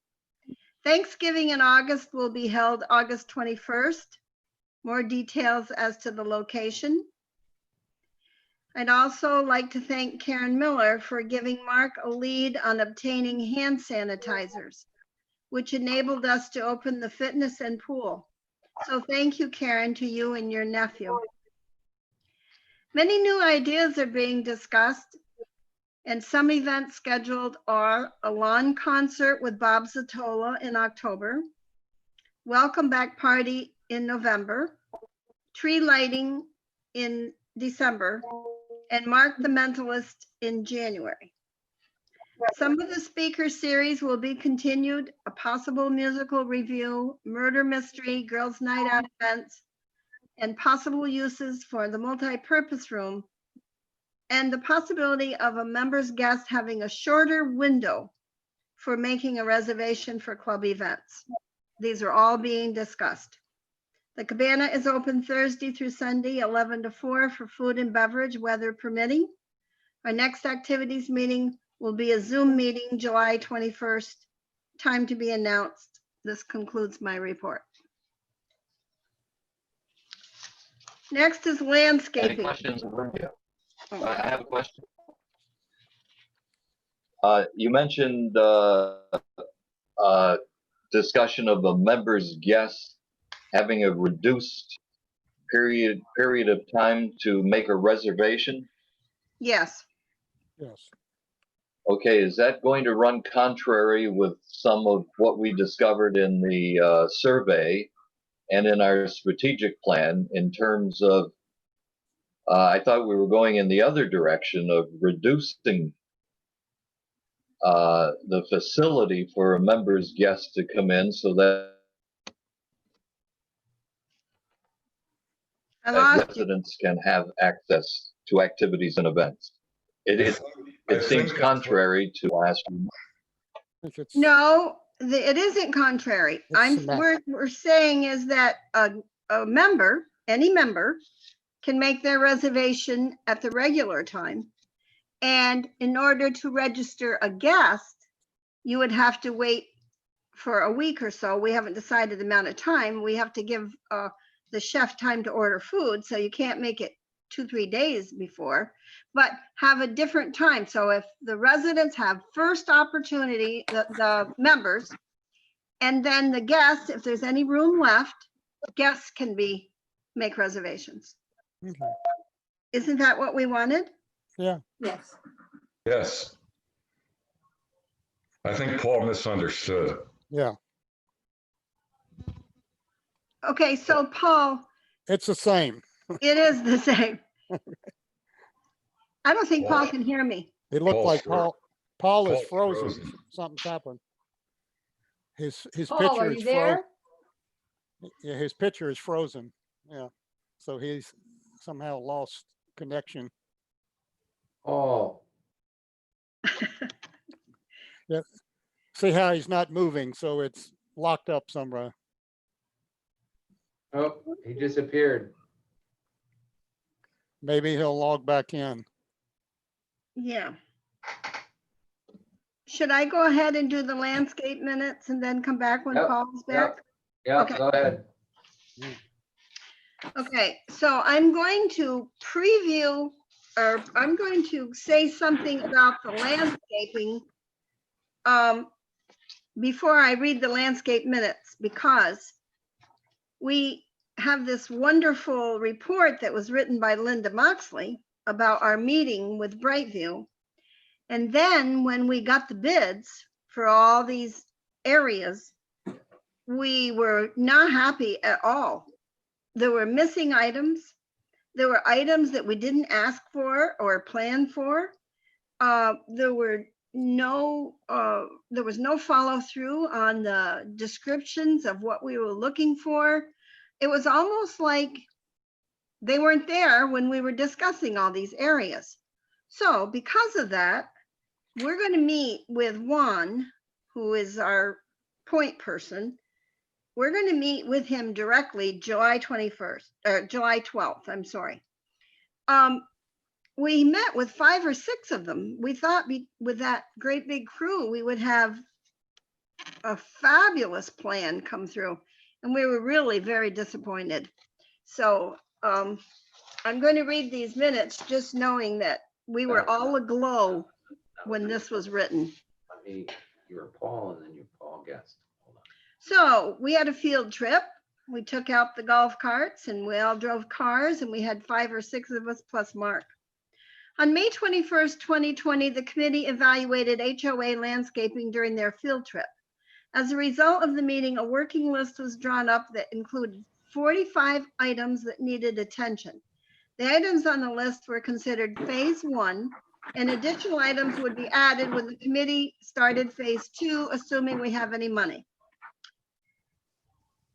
Thanksgiving in August will be held August 21st. More details as to the location. I'd also like to thank Karen Miller for giving Mark a lead on obtaining hand sanitizers, which enabled us to open the fitness and pool. So thank you, Karen, to you and your nephew. Many new ideas are being discussed, and some events scheduled are a lawn concert with Bob Zatola in October, welcome back party in November, tree lighting in December, and Mark the Mentalist in January. Some of the speaker series will be continued, a possible musical review, murder mystery, girls' night out events, and possible uses for the multi-purpose room, and the possibility of a member's guest having a shorter window for making a reservation for club events. These are all being discussed. The cabana is open Thursday through Sunday, 11 to 4 for food and beverage, weather permitting. Our next activities meeting will be a Zoom meeting, July 21st, time to be announced. This concludes my report. Next is Any landscaping. questions? Olivia? Oh, I have a question. You mentioned discussion of a member's guest having a reduced period of time to make a reservation. yes, Yes. Okay, is that going to run contrary with some of what we discovered in the survey and in our strategic plan in terms of, I thought we were going in the other direction of reducing the facility for a member's guest to come in so that I lost you. residents can have access to activities and events. It I seems think- contrary to last week. I think it's, No, it isn't contrary. It's not. We're saying is that a member, any member can make their reservation at the regular time. And in order to register a guest, you would have to wait for a week or so. We haven't decided the amount of time. We have to give the chef time to order food, so you can't make it 2-3 days before, but have a different time. So if the residents have first opportunity, the members, and then the guests, if there's any room left, guests can make reservations. okay. Isn't that what we wanted? Yeah, Yes. Yes. I think Paul misunderstood. yeah. Okay, so Paul, It's the same. it is the same. I don't think Paul can hear me. It looked Paul's like fro- Paul is Paul's frozen. frozen. Something's happened. His Paul, picture are is you frozen. there? Yeah, his picture is frozen. Yeah. So he's somehow lost connection. Oh, See how he's not moving, so it's locked up somewhere. oh, he disappeared. Maybe he'll log back in. Yeah. Should I go ahead and do the landscape minutes and then come back when Yep, Paul's yep. back? Yeah, Okay. go ahead. Okay, so I'm going to preview, or I'm going to say something about the landscaping before I read the landscape minutes, because we have this wonderful report that was written by Linda Moxley about our meeting with Brightview. And then when we got the bids for all these areas, we were not happy at all. There were missing items. There were items that we didn't ask for or plan for. There was no follow through on the descriptions of what we were looking for. It was almost like they weren't there when we were discussing all these areas. So because of that, we're going to meet with Juan, who is our point person. We're going to meet with him directly July 21st, or July 12th, I'm sorry. We met with 5 or 6 of them. We thought with that great big crew, we would have a fabulous plan come through, and we were really very disappointed. So I'm going to read these minutes just knowing that we were all aglow when this was written. Let me, you were Paul and then you Paul guessed. Hold on. So we had a field trip. We took out the golf carts and we all drove cars, and we had 5 or 6 of us plus Mark. On May 21st, 2020, the committee evaluated HOA landscaping during their field trip. As a result of the meeting, a working list was drawn up that included 45 items that needed attention. The items on the list were considered phase 1, and additional items would be added when the committee started phase 2, assuming we have any money.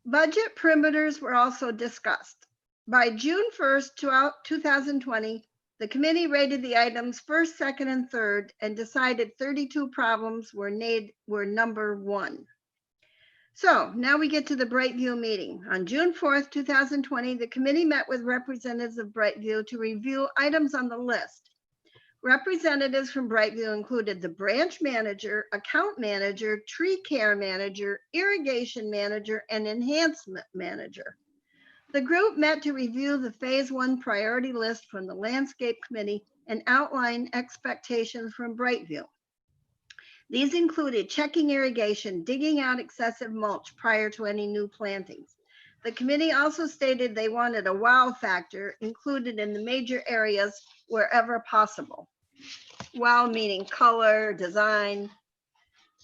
Budget perimeters were also discussed. By June 1st, 2020, the committee rated the items 1st, 2nd, and 3rd and decided 32 problems were number 1. So now we get to the Brightview meeting. On June 4th, 2020, the committee met with representatives of Brightview to review items on the list. Representatives from Brightview included the branch manager, account manager, tree care manager, irrigation manager, and enhancement manager. The group met to review the Phase 1 priority list from the Landscape Committee and outline expectations from Brightview. These included checking irrigation, digging out excessive mulch prior to any new plantings. The committee also stated they wanted a wow factor included in the major areas wherever possible. Wow meaning color, design.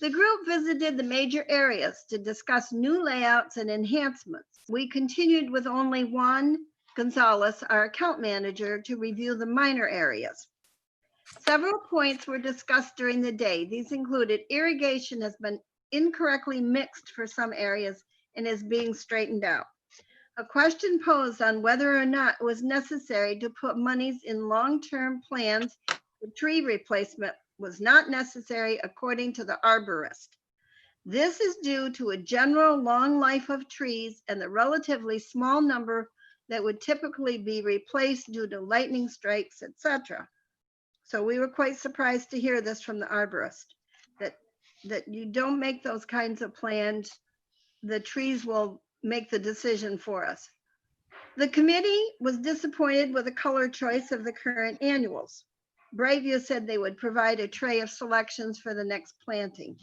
The group visited the major areas to discuss new layouts and enhancements. We continued with only Juan Gonzalez, our account manager, to review the minor areas. Several points were discussed during the day. These included irrigation has been incorrectly mixed for some areas and is being straightened out. A question posed on whether or not it was necessary to put monies in long-term plans for tree replacement was not necessary according to the arborist. This is due to a general long life of trees and the relatively small number that would typically be replaced due to lightning strikes, etc. So we were quite surprised to hear this from the arborist, that you don't make those kinds of plans. The trees will make the decision for us. The committee was disappointed with the color choice of the current annuals. Brightview said they would provide a tray of selections for the next planting.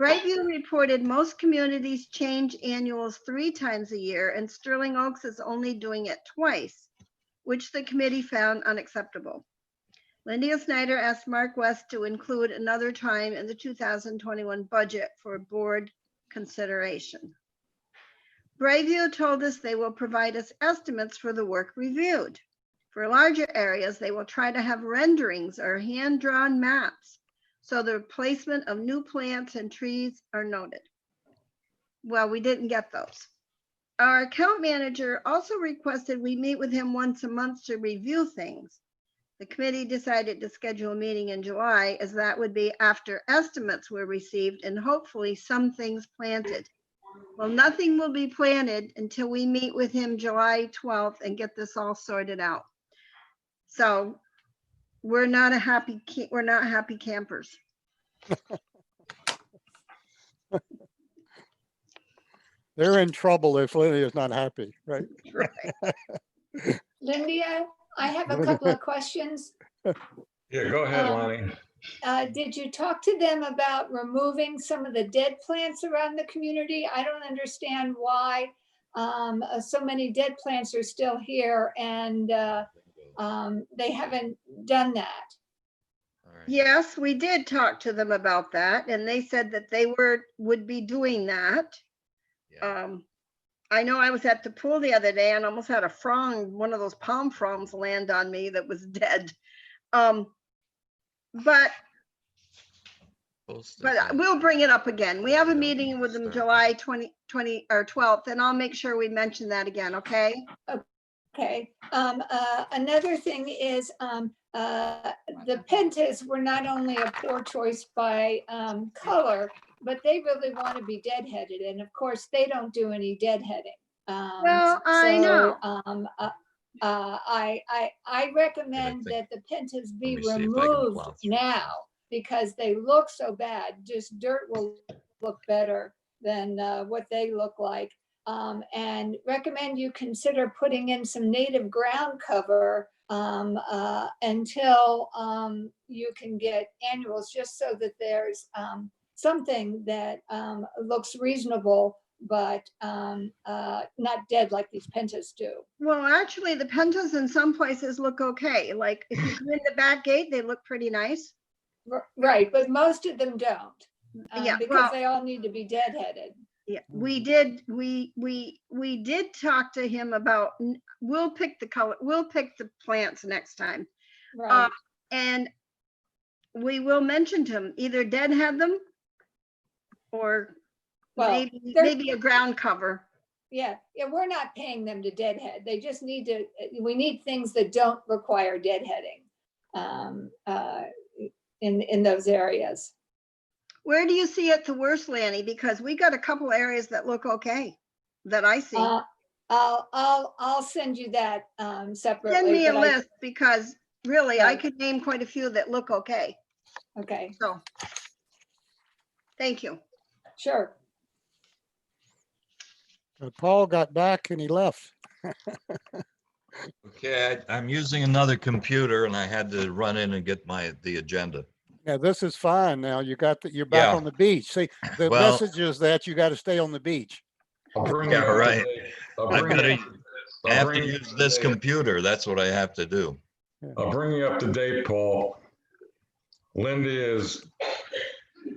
Brightview reported most communities change annuals 3 times a year, and Sterling Oaks is only doing it twice, which the committee found unacceptable. Linda Snyder asked Mark West to include another time in the 2021 budget for board consideration. Brightview told us they will provide us estimates for the work reviewed. For larger areas, they will try to have renderings or hand-drawn maps, so the placement of new plants and trees are noted. Well, we didn't get those. Our account manager also requested we meet with him once a month to review things. The committee decided to schedule a meeting in July, as that would be after estimates were received and hopefully some things planted. Well, nothing will be planted until we meet with him July 12th and get this all sorted out. So we're not happy campers. They're in trouble if Lenny is not happy, right? Linda, I have a couple of questions. Yeah, go ahead, Lonnie. Did you talk to them about removing some of the dead plants around the community? I don't understand why so many dead plants are still here, and they haven't done that. Yes, we did talk to them about that, and they said that they would be doing that. I know I was at the pool the other day and almost had a frond, one of those palm fronds, land on me that was dead. But we'll bring it up again. We have a meeting with them July 20 or 12th, and I'll make sure we mention that again, okay? Okay. Another thing is the pentas were not only a poor choice by color, but they really want to be deadheaded. And of course, they don't do any deadheading. Well, I know. I recommend that the pentas be removed now because they look so bad. Just dirt will look better than what they look like. And recommend you consider putting in some native ground cover until you can get annuals, just so that there's something that looks reasonable, but not dead like these pentas do. Well, actually, the pentas in some places look okay. Like if you come in the back gate, they look pretty nice. Right, but most of them don't. Yeah, because well, they all need to be deadheaded. Yeah, we did talk to him about, we'll pick the color, we'll pick the plants next time. Right. And we will mention to him, either deadhead them or maybe a ground cover. Yeah, we're not paying them to deadhead. They just need to, we need things that don't require deadheading in those areas. Where do you see it the worst, Lanny? Because we got a couple areas that look okay, that I see. I'll send you that separately. Send me a list, because really, Right. I could name quite a few that look okay. Okay, So, thank you. sure. Paul got back and he left. Okay, I'm using another computer and I had to run in and get the agenda. Yeah, this is fine now. You got you're back Yeah. on the beach. See, the Well- message is that you got to stay on the beach. I'll bring Yeah, you up to right. date. I'll I've bring got you- to, I'll I have bring to you use up this date. computer. That's what I have to do. I'll bring you up to date, Paul. Lindy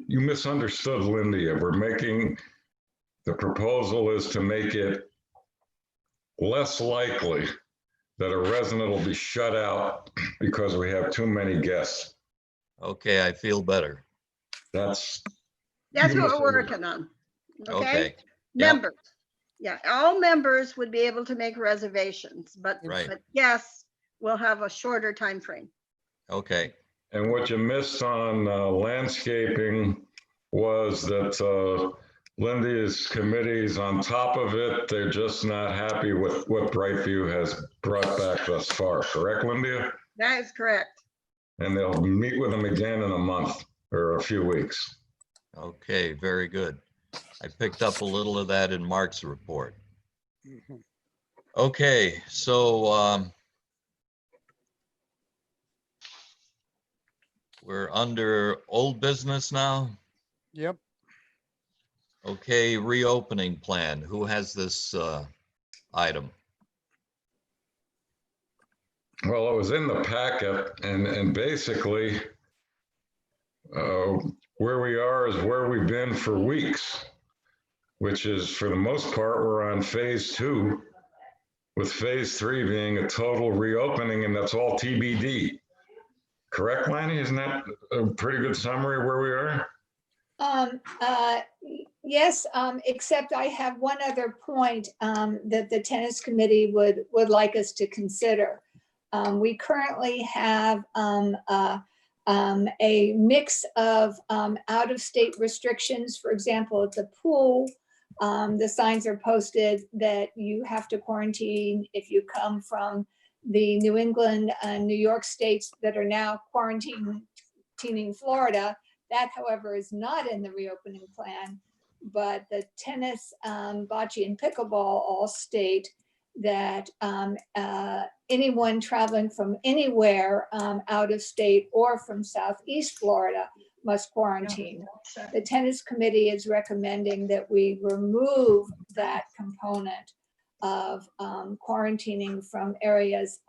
you misunderstood Lindy. The proposal is to make it less likely that a resident will be shut out because we have too many guests. Okay, I feel better. That's. That's you what we're misunderstood. working on. Okay? Okay, Yep. Members. Yeah, all members would be able to make reservations, but Right. but guests will have a shorter time frame. okay. And what you missed on landscaping was that Lindy's committee's on top of it. They're just not happy with what Brightview has brought back thus far. Correct, Lindy? That is correct. And they'll meet with them again in a month or a few weeks. Okay, very good. I picked up a little of that in Mark's report. Mhm. Okay, so we're under old business now. Yep. Okay, reopening plan. Who has this item? Well, it was in the packet and basically where we are is where we've been for weeks, which is for the most part, we're on phase 2, with phase 3 being a total reopening, and that's all TBD. Correct, Lanny? Isn't that a pretty good summary of where we are? Yes, except I have one other point that the tennis committee would like us to consider. We currently have a mix of out-of-state restrictions. For example, at the pool, the signs are posted that you have to quarantine if you come from the New England and New York states that are now quarantining Florida. That, however, is not in the reopening plan, but the tennis, bocce, and pickleball all state that anyone traveling from anywhere out of state or from Southeast Florida must quarantine. The tennis committee is recommending that we remove that component of quarantining from areas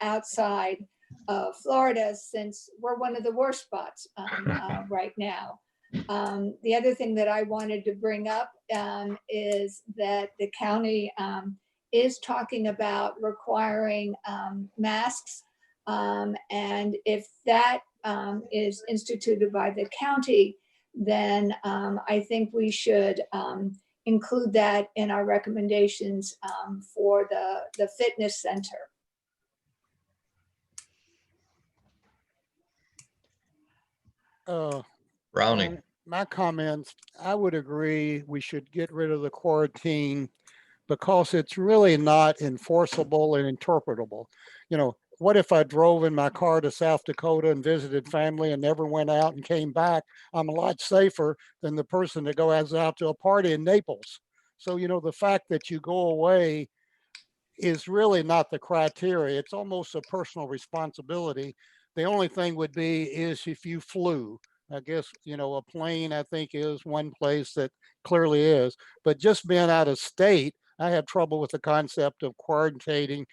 outside of Florida, since we're one of the worst spots right now. The other thing that I wanted to bring up is that the county is talking about requiring masks. And if that is instituted by the county, then I think we should include that in our recommendations for the fitness center. Browning. My comments, I would agree we should get rid of the quarantine because it's really not enforceable and interpretable. You know, what if I drove in my car to South Dakota and visited family and never went out and came back? I'm a lot safer than the person that goes out to a party in Naples. So, you know, the fact that you go away is really not the criteria. It's almost a personal responsibility. The only thing would be is if you flew. I guess, you know, a plane, I think, is one place that clearly is. But just being out of state, I have trouble with the concept of quarantining.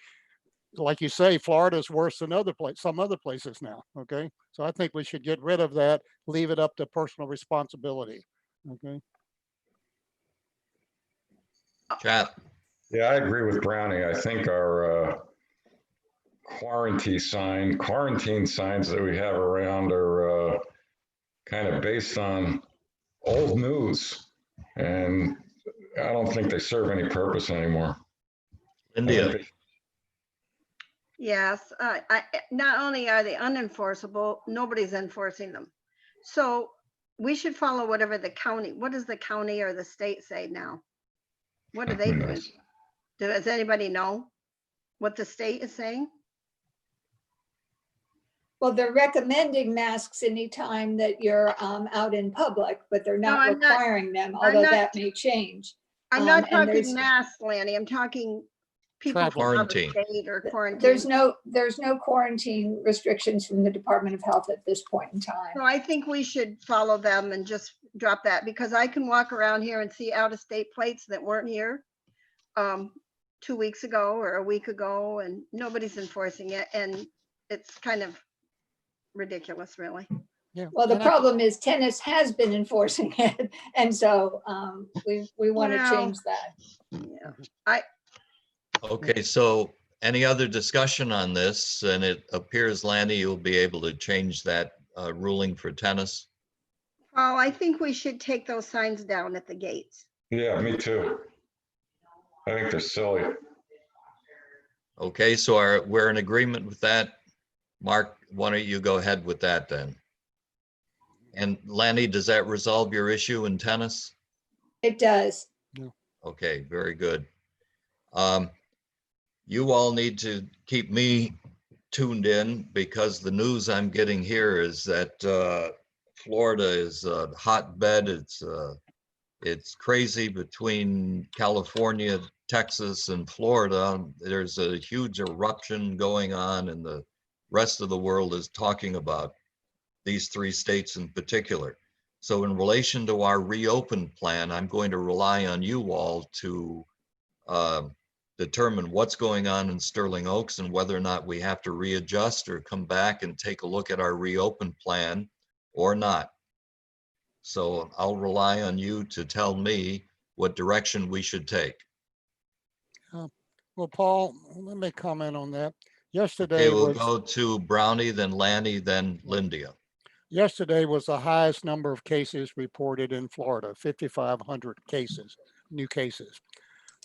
Like you say, Florida is worse than some other places now. Okay, so I think we should get rid of that. Leave it up to personal responsibility. Okay. Chat. Yeah, I agree with Brownie. I think our quarantine signs that we have around are kind of based on old news, and I don't think they serve any purpose anymore. India. Yes, not only are they unenforceable, nobody's enforcing them. So we should follow whatever the county, what does the county or the state say now? What are they Who doing? knows? Does anybody know what the state is saying? Well, they're recommending masks anytime that you're out in public, but they're No, not I'm not- requiring them, although not- that may change. I'm not And talking masks, Lanny. I'm talking people Travel. from out of Quarantine. state or quarantine. there's no quarantine restrictions from the Department of Health at this point in time. So I think we should follow them and just drop that, because I can walk around here and see out-of-state plates that weren't here 2 weeks ago or a week ago, and nobody's enforcing it, and it's kind of ridiculous, really. Yeah. Well, the and I- problem is tennis has been enforcing it, and so we want to Well, change that. Yeah. Okay, so any other discussion on this? And it appears, Lanny, you'll be able to change that ruling for tennis. Oh, I think we should take those signs down at the gates. Yeah, me too. I think they're silly. Okay, so we're in agreement with that. Mark, why don't you go ahead with that then? And Lanny, does that resolve your issue in tennis? It does. Okay, very good. You all need to keep me tuned in, because the news I'm getting here is that Florida is a hotbed. It's crazy between California, Texas, and Florida. There's a huge eruption going on, and the rest of the world is talking about these three states in particular. So in relation to our reopen plan, I'm going to rely on you all to determine what's going on in Sterling Oaks and whether or not we have to readjust or come back and take a look at our reopen plan or not. So I'll rely on you to tell me what direction we should take. Well, Paul, let me comment on that. Okay, Yesterday we'll was, go to Brownie, then Lanny, then Lindia. yesterday was the highest number of cases reported in Florida, 5,500 cases, new cases.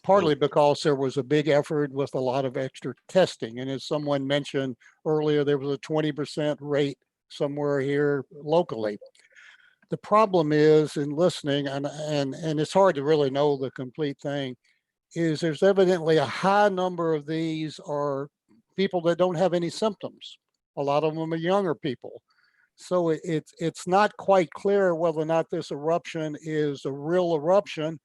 Partly because there was a big effort with a lot of extra testing. And as someone mentioned earlier, there was a 20% rate somewhere here locally. The problem is, in listening, and it's hard to really know the complete thing, is there's evidently a high number of these are people that don't have any symptoms. A lot of them are younger people. So it's not quite clear whether or not this eruption is a real eruption.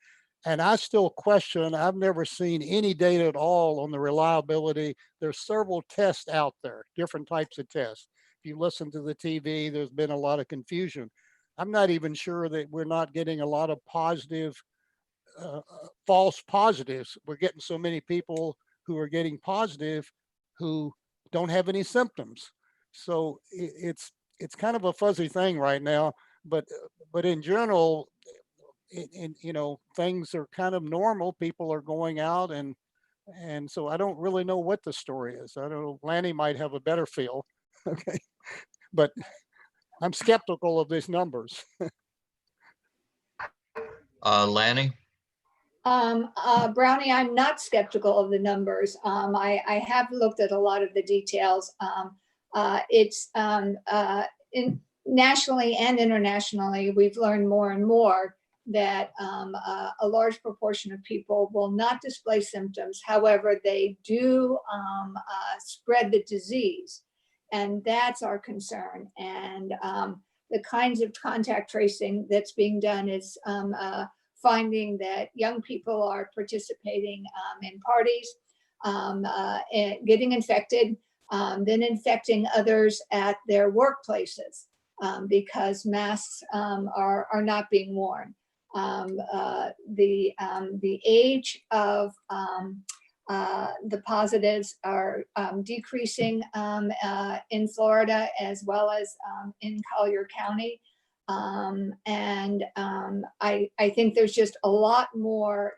And I still question, I've never seen any data at all on the reliability. There's several tests out there, different types of tests. If you listen to the TV, there's been a lot of confusion. I'm not even sure that we're not getting a lot of positive, false positives. We're getting so many people who are getting positive who don't have any symptoms. So it's kind of a fuzzy thing right now, but in general, things are kind of normal. People are going out, and so I don't really know what the story is. I don't know. Lanny might have a better feel. Okay, but I'm skeptical of these numbers. Lanny? Brownie, I'm not skeptical of the numbers. I have looked at a lot of the details. It's nationally and internationally, we've learned more and more that a large proportion of people will not display symptoms. However, they do spread the disease. And that's our concern. And the kinds of contact tracing that's being done is finding that young people are participating in parties, and getting infected, then infecting others at their workplaces because masks are not being worn. The age of the positives are decreasing in Florida as well as in Collier County. And I think there's just a lot more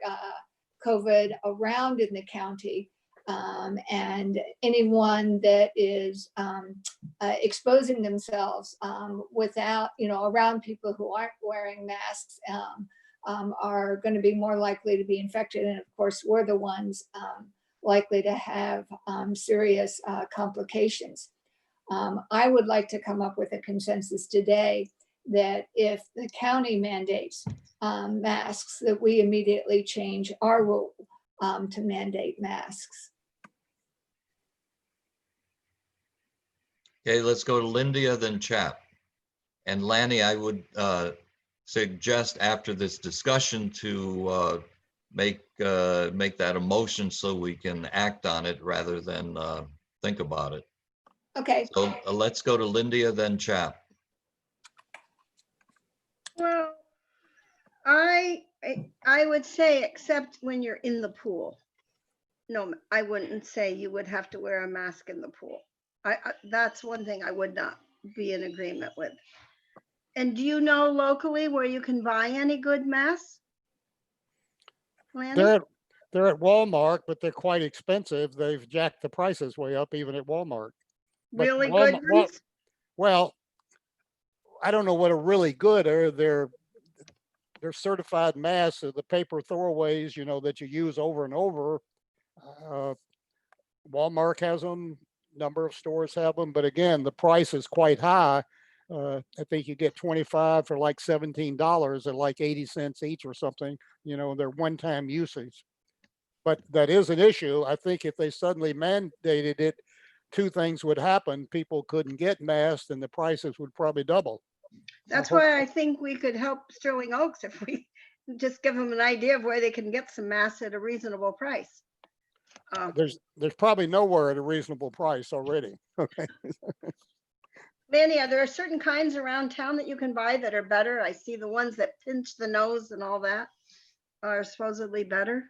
COVID around in the county. And anyone that is exposing themselves without, around people who aren't wearing masks are going to be more likely to be infected. And of course, we're the ones likely to have serious complications. I would like to come up with a consensus today that if the county mandates masks, that we immediately change our rule to mandate masks. Okay, let's go to Lindia, then Chap. And Lanny, I would suggest after this discussion to make that a motion so we can act on it rather than think about it. Okay, So let's go to Lindia, then Chap. Well, I would say, except when you're in the pool. No, I wouldn't say you would have to wear a mask in the pool. That's one thing I would not be in agreement with. And do you know locally where you can buy any good masks? Lanny? They're at Walmart, but they're quite expensive. They've jacked the prices way up even at Walmart. But Really good ones? Well, I don't know what are really good are. They're certified masks, the paper throwaways, that you use over and over. Walmart has them, number of stores have them, but again, the price is quite high. I think you get 25 for like $17 at like 80 cents each or something, they're one-time usage. But that is an issue. I think if they suddenly mandated it, two things would happen. People couldn't get masks and the prices would probably double. That's why I think we could help Sterling Oaks if we just give them an idea of where they can get some masks at a reasonable price. There's probably nowhere at a reasonable price already. Okay. Lanny, are there certain kinds around town that you can buy that are better? I see the ones that pinch the nose and all that are supposedly better.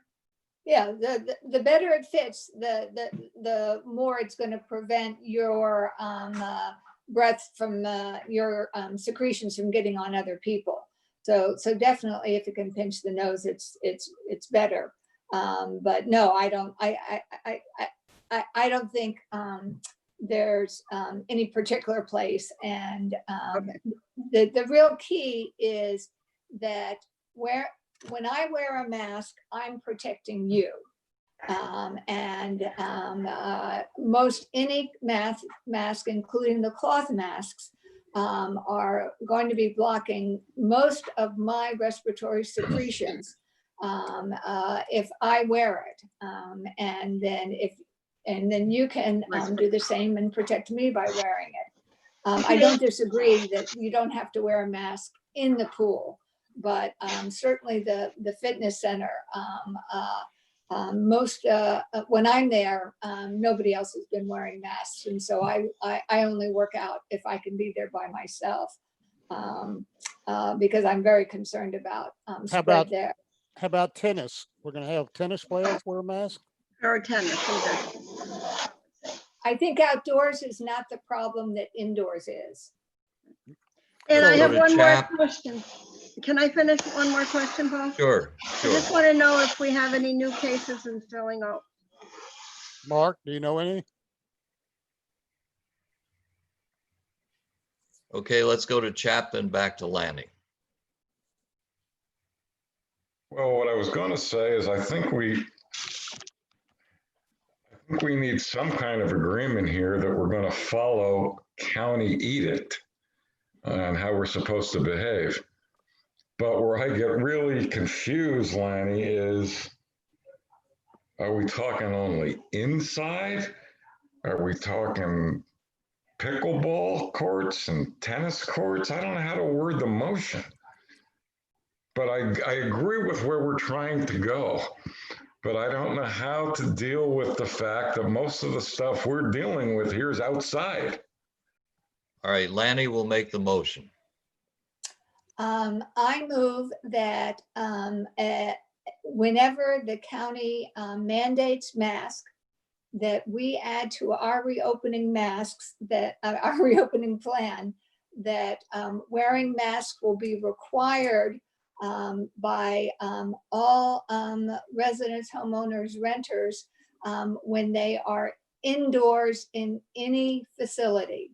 yeah, the better it fits, the more it's going to prevent your breath from your secretions from getting on other people. So definitely, if it can pinch the nose, it's better. But no, I don't think there's any particular place. And the real key is that when I wear a mask, I'm protecting you. Most any mask, including the cloth masks, are going to be blocking most of my respiratory secretions if I wear it. And then you can do the same and protect me by wearing it. I don't disagree that you don't have to wear a mask in the pool, but certainly the fitness center, when I'm there, nobody else has been wearing masks. And so I only work out if I can be there by myself, because I'm very concerned about spread there. How about tennis? We're going to have tennis players wear a mask? Or tennis, exactly. I think outdoors is not the problem that indoors is. And I Let's have go to one more Chap. question. Can I finish one more question, Paul? Sure, I sure. just want to know if we have any new cases in Sterling Oaks. Mark, do you know any? Okay, let's go to Chap, then back to Lanny. Well, what I was going to say is I think we need some kind of agreement here that we're going to follow county edict on how we're supposed to behave. But where I get really confused, Lanny, is are we talking only inside? Are we talking pickleball courts and tennis courts? I don't know how to word the motion. But I agree with where we're trying to go. But I don't know how to deal with the fact that most of the stuff we're dealing with here is outside. All right, Lanny will make the motion. I move that whenever the county mandates masks, that we add to our reopening masks, that our reopening plan, that wearing masks will be required by all residents, homeowners, renters, when they are indoors in any facility.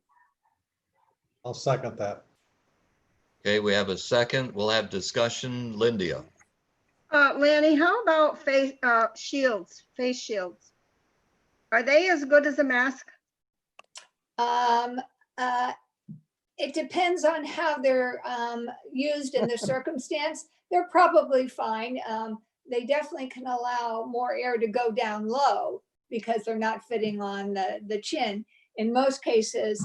I'll second that. Okay, we have a second. We'll have discussion. Lindia. Lanny, how about face shields? Are they as good as a mask? It depends on how they're used in the circumstance. They're probably fine. They definitely can allow more air to go down low because they're not fitting on the chin. In most cases,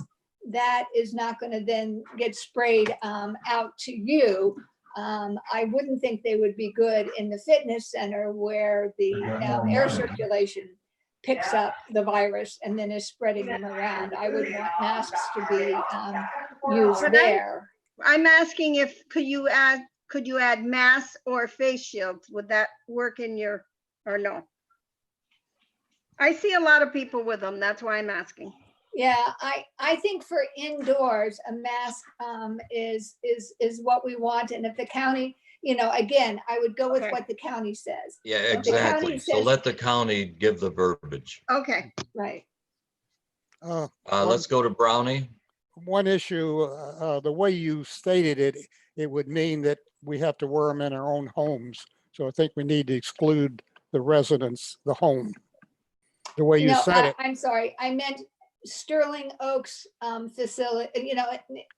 that is not going to then get sprayed out to you. I wouldn't think they would be good in the fitness center where the air circulation picks up the virus and then is spreading them around. I would want masks to be used there. I'm asking if, could you add masks or face shields? Would that work in your, or no? I see a lot of people with them. That's why I'm asking. Yeah, I think for indoors, a mask is what we want. And if the county, again, I would go with Okay. what the county says. Yeah, If the county exactly. So says- let the county give the verbiage. Okay. Right. Let's go to Brownie. One issue, the way you stated it, it would mean that we have to wear them in our own homes. So I think we need to exclude the residence, the home. The way you No, said it. I'm sorry. I meant Sterling Oaks facility,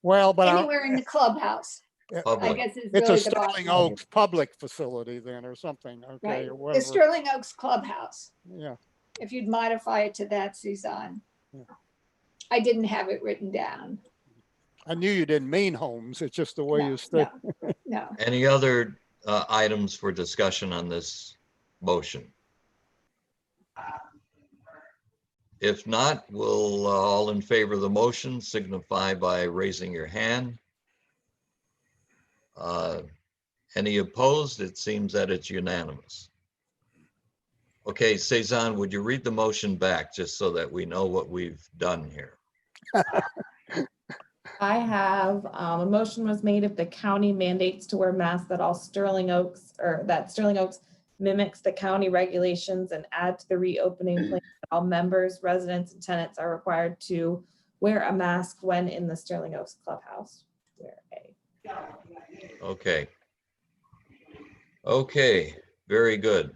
Well, but anywhere in the clubhouse, I Public. guess is it's really a the bottom Sterling line. Oaks public facility then or something, okay, Right. or The whatever. Sterling Oaks clubhouse, Yeah, if you'd modify it to that, Suzanne. Yeah. I didn't have it written down. I knew you didn't mean homes. It's just the way you said. No. Any other items for discussion on this motion? If not, we'll all in favor of the motion signify by raising your hand. Any opposed? It seems that it's unanimous. Okay, Cezanne, would you read the motion back just so that we know what we've done here? I have, a motion was made if the county mandates to wear masks that all Sterling Oaks, or that Sterling Oaks mimics the county regulations and add to the reopening plan. that All members, residents, and tenants are required to wear a mask when in the Sterling Oaks clubhouse. Okay. Okay, very good.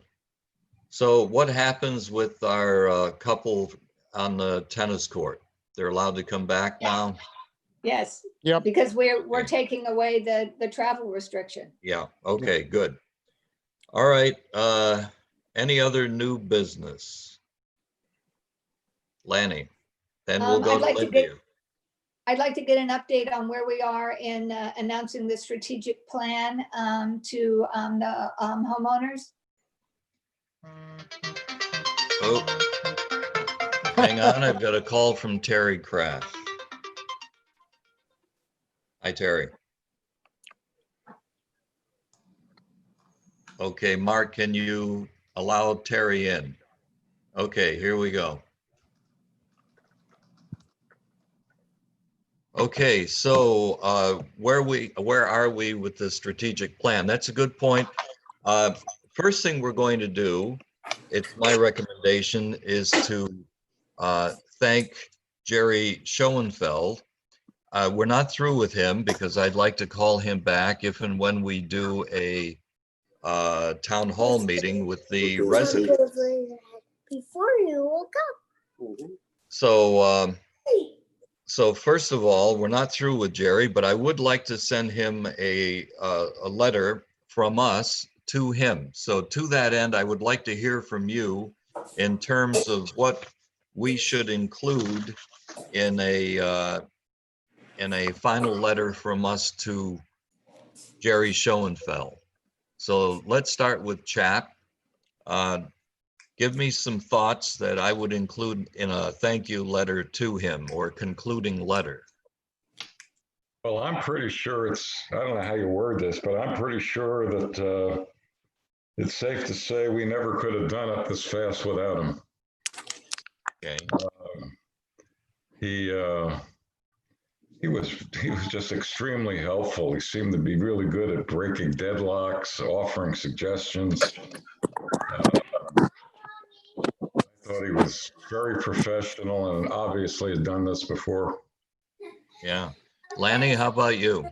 So what happens with our couple on the tennis court? They're allowed to come back now? Yes. Yep. Because we're Okay. taking away the travel restriction. Yeah, okay, good. All right, any other new business? Lanny, then we'll go I'd to like to Lydia. I'd like to get an update on where we are in announcing the strategic plan to the homeowners. Oh, hang on, I've got a call from Terry Kraft. Hi, Terry. Okay, Mark, can you allow Terry in? Okay, here we go. Okay, so where are we with the strategic plan? That's a good point. First thing we're going to do, it's my recommendation, is to thank Jerry Schoenfeld. We're not through with him because I'd like to call him back if and when we do a town hall meeting with the residents. Before you woke up. So first of all, we're not through with Jerry, but I would like to send him a letter from us to him. So to that end, I would like to hear from you in terms of what we should include in a final letter from us to Jerry Schoenfeld. So let's start with Chap. Give me some thoughts that I would include in a thank you letter to him or concluding letter. Well, I'm pretty sure I don't know how you word this, but I'm pretty sure that it's safe to say we never could have done it this fast without him. Okay. He was just extremely helpful. He seemed to be really good at breaking deadlocks, offering suggestions. I thought he was very professional and obviously had done this before. Yeah. Lanny, how about you?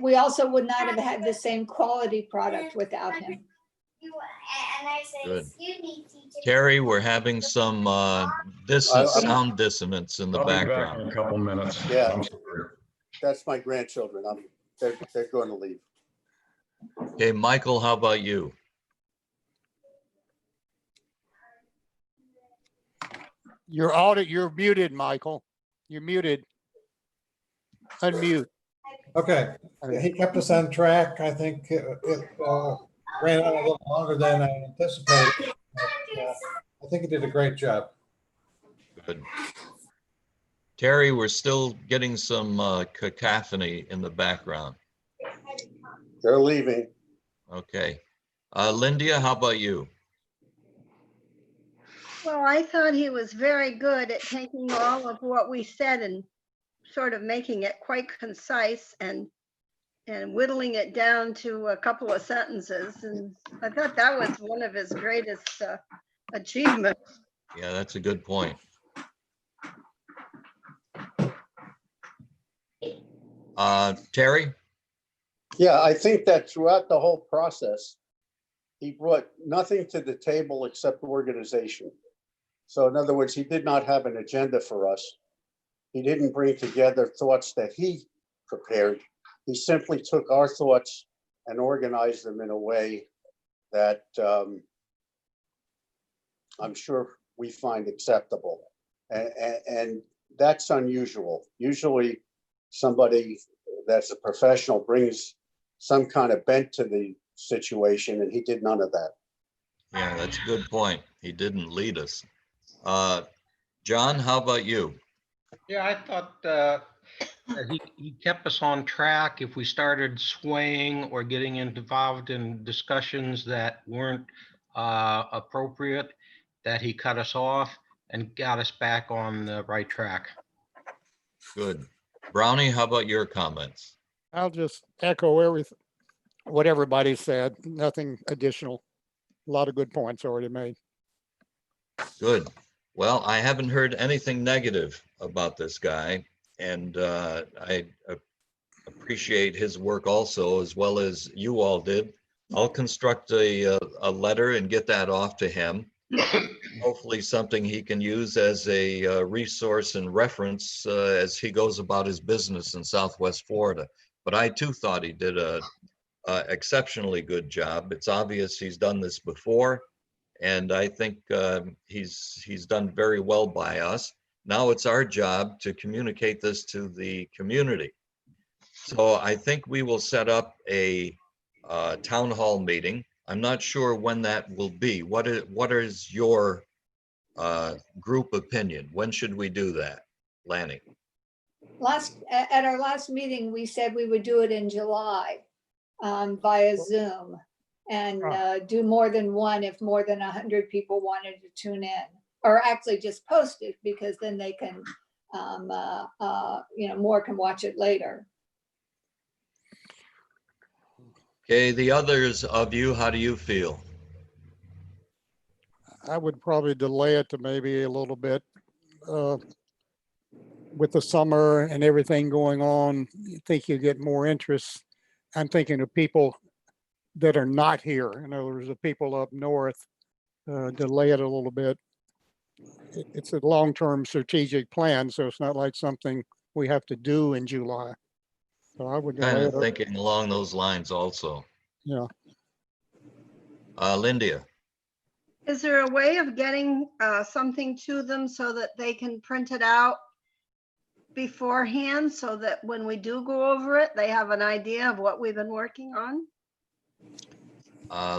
We also would not have had the same quality product without him. Good. Terry, we're having some sound dissonance in the I'll be back in background. a couple minutes. Yeah. I'm sorry. That's my grandchildren. They're going to leave. Okay, Michael, how about you? You're muted, Michael. You're muted. Unmute. Okay, he kept us on track. I think it ran on a little longer than I anticipated. But, I think he did a great job. Good. Terry, we're still getting some cacophony in the background. They're leaving. Okay. Lindia, how about you? Well, I thought he was very good at taking all of what we said and sort of making it quite concise and whittling it down to a couple of sentences. And I thought that was one of his greatest achievements. Yeah, that's a good point. Terry? Yeah, I think that throughout the whole process, he brought nothing to the table except organization. So in other words, he did not have an agenda for us. He didn't bring together thoughts that he prepared. He simply took our thoughts and organized them in a way that I'm sure we find acceptable. And that's unusual. Usually somebody that's a professional brings some kind of bent to the situation, and he did none of that. Yeah, that's a good point. He didn't lead us. John, how about you? Yeah, I thought that he kept us on track. If we started swaying or getting involved in discussions that weren't appropriate, that he cut us off and got us back on the right track. Good. Brownie, how about your comments? I'll just echo everything, what everybody said, nothing additional. A lot of good points already made. Good. Well, I haven't heard anything negative about this guy, and I appreciate his work also, as well as you all did. I'll construct a letter and get that off to him. Hopefully something he can use as a resource and reference as he goes about his business in Southwest Florida. But I too thought he did a exceptionally good job. It's obvious he's done this before, and I think he's done very well by us. Now it's our job to communicate this to the community. So I think we will set up a town hall meeting. I'm not sure when that will be. What is your group opinion? When should we do that, Lanny? At our last meeting, we said we would do it in July via Zoom and do more than one if more than 100 people wanted to tune in, or actually just post it, because then they can, more can watch it later. Okay, the others of you, how do you feel? I would probably delay it to maybe a little bit. With the summer and everything going on, you think you get more interest. I'm thinking of people that are not here. In other words, the people up north, delay it a little bit. It's a long-term strategic plan, so it's not like something we have to do in July. So I would Kind delay of it. thinking along those lines also. Yeah. Lindia. Is there a way of getting something to them so that they can print it out beforehand, so that when we do go over it, they have an idea of what we've been working on?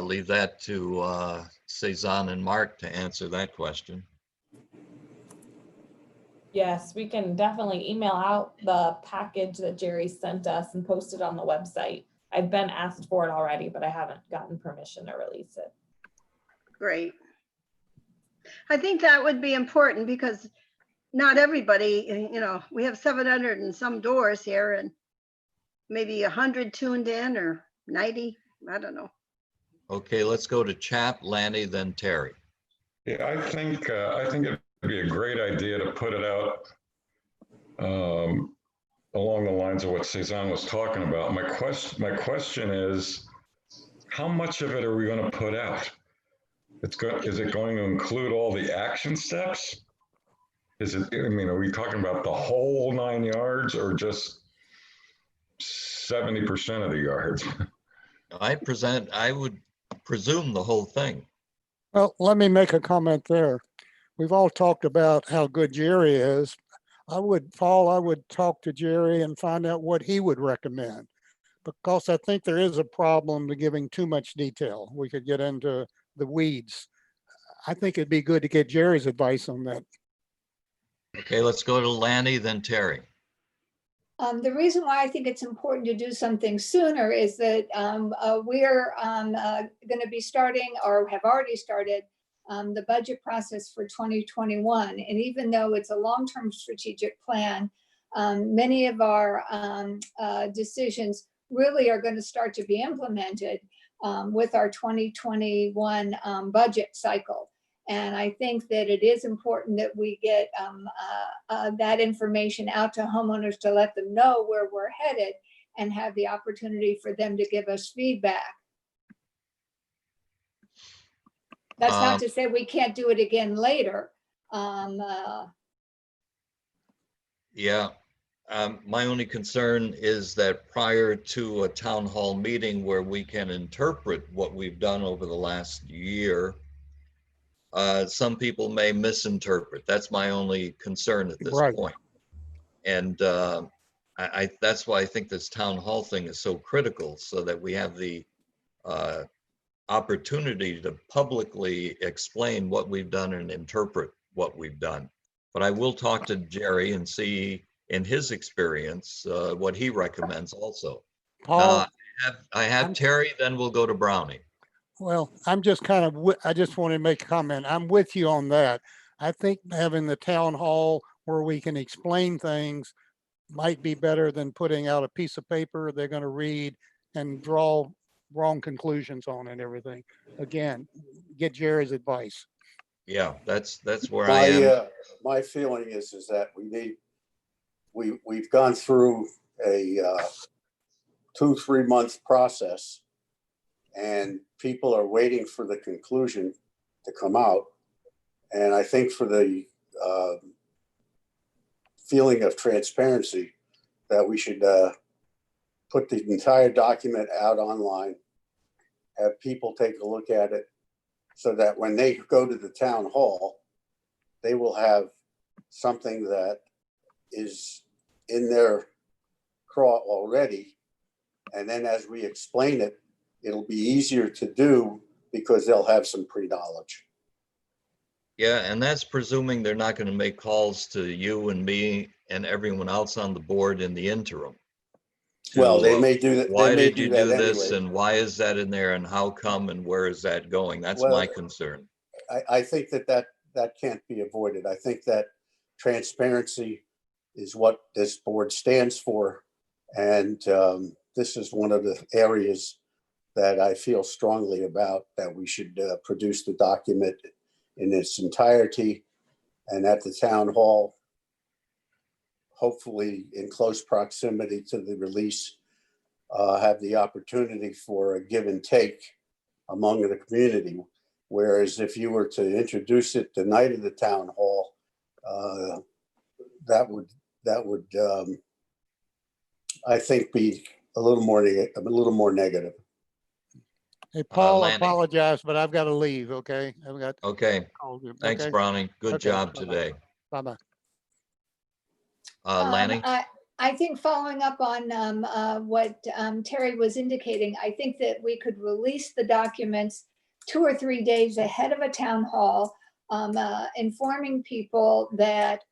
Leave that to Cezanne and Mark to answer that question. Yes, we can definitely email out the package that Jerry sent us and post it on the website. I've been asked for it already, but I haven't gotten permission to release it. Great. I think that would be important, because not everybody, we have 700 and some doors here, and maybe 100 tuned in, or 90, I don't know. Okay, let's go to Chap, Lanny, then Terry. Yeah, I think it'd be a great idea to put it out along the lines of what Cezanne was talking about. My question is, how much of it are we going to put out? Is it going to include all the action steps? Are we talking about the whole 9 yards, or just 70% of the yards? I would presume the whole thing. Well, let me make a comment there. We've all talked about how good Jerry is. Paul, I would talk to Jerry and find out what he would recommend. Because I think there is a problem to giving too much detail. We could get into the weeds. I think it'd be good to get Jerry's advice on that. Okay, let's go to Lanny, then Terry. The reason why I think it's important to do something sooner is that we're going to be starting, or have already started, the budget process for 2021. And even though it's a long-term strategic plan, many of our decisions really are going to start to be implemented with our 2021 budget cycle. And I think that it is important that we get that information out to homeowners to let them know where we're headed and have the opportunity for them to give us feedback. That's not to say we can't do it again later. Yeah, my only concern is that prior to a town hall meeting where we can interpret what we've done over the last year, some people may misinterpret. That's my only concern at this Right. point. And that's why I think this town hall thing is so critical, so that we have the opportunity to publicly explain what we've done and interpret what we've done. But I will talk to Jerry and see in his experience what he recommends also. Paul, I have Terry, then we'll go to Brownie. well, I'm just kind of, I just want to make a comment. I'm with you on that. I think having the town hall where we can explain things might be better than putting out a piece of paper they're going to read and draw wrong conclusions on and everything. Again, get Jerry's advice. Yeah, that's where I am. My feeling is that we've gone through a 2-3 month process, and people are waiting for the conclusion to come out. And I think for the feeling of transparency, that we should put the entire document out online, have people take a look at it, so that when they go to the town hall, they will have something that is in their craw already. And then as we explain it, it'll be easier to do because they'll have some pre-knowledge. Yeah, and that's presuming they're not going to make calls to you and me and everyone else on the board in the interim. Well, they may do that. Why They may did you that do this, anyway. and why is that in there, and how come, and where is that going? That's my concern. I think that can't be avoided. I think that transparency is what this board stands for. And this is one of the areas that I feel strongly about, that we should produce the document in its entirety and at the town hall, hopefully in close proximity to the release, have the opportunity for a give and take among the community. Whereas if you were to introduce it the night of the town hall, that would I think be a little more negative. Hey, Paul, I Lanny. apologize, but I've got to leave, okay? I've got. Okay, thanks, Brownie. Good Okay, job bye-bye. today. Bye-bye. Lanny? I think following up on what Terry was indicating, I think that we could release the documents 2 or 3 days ahead of a town hall, informing people that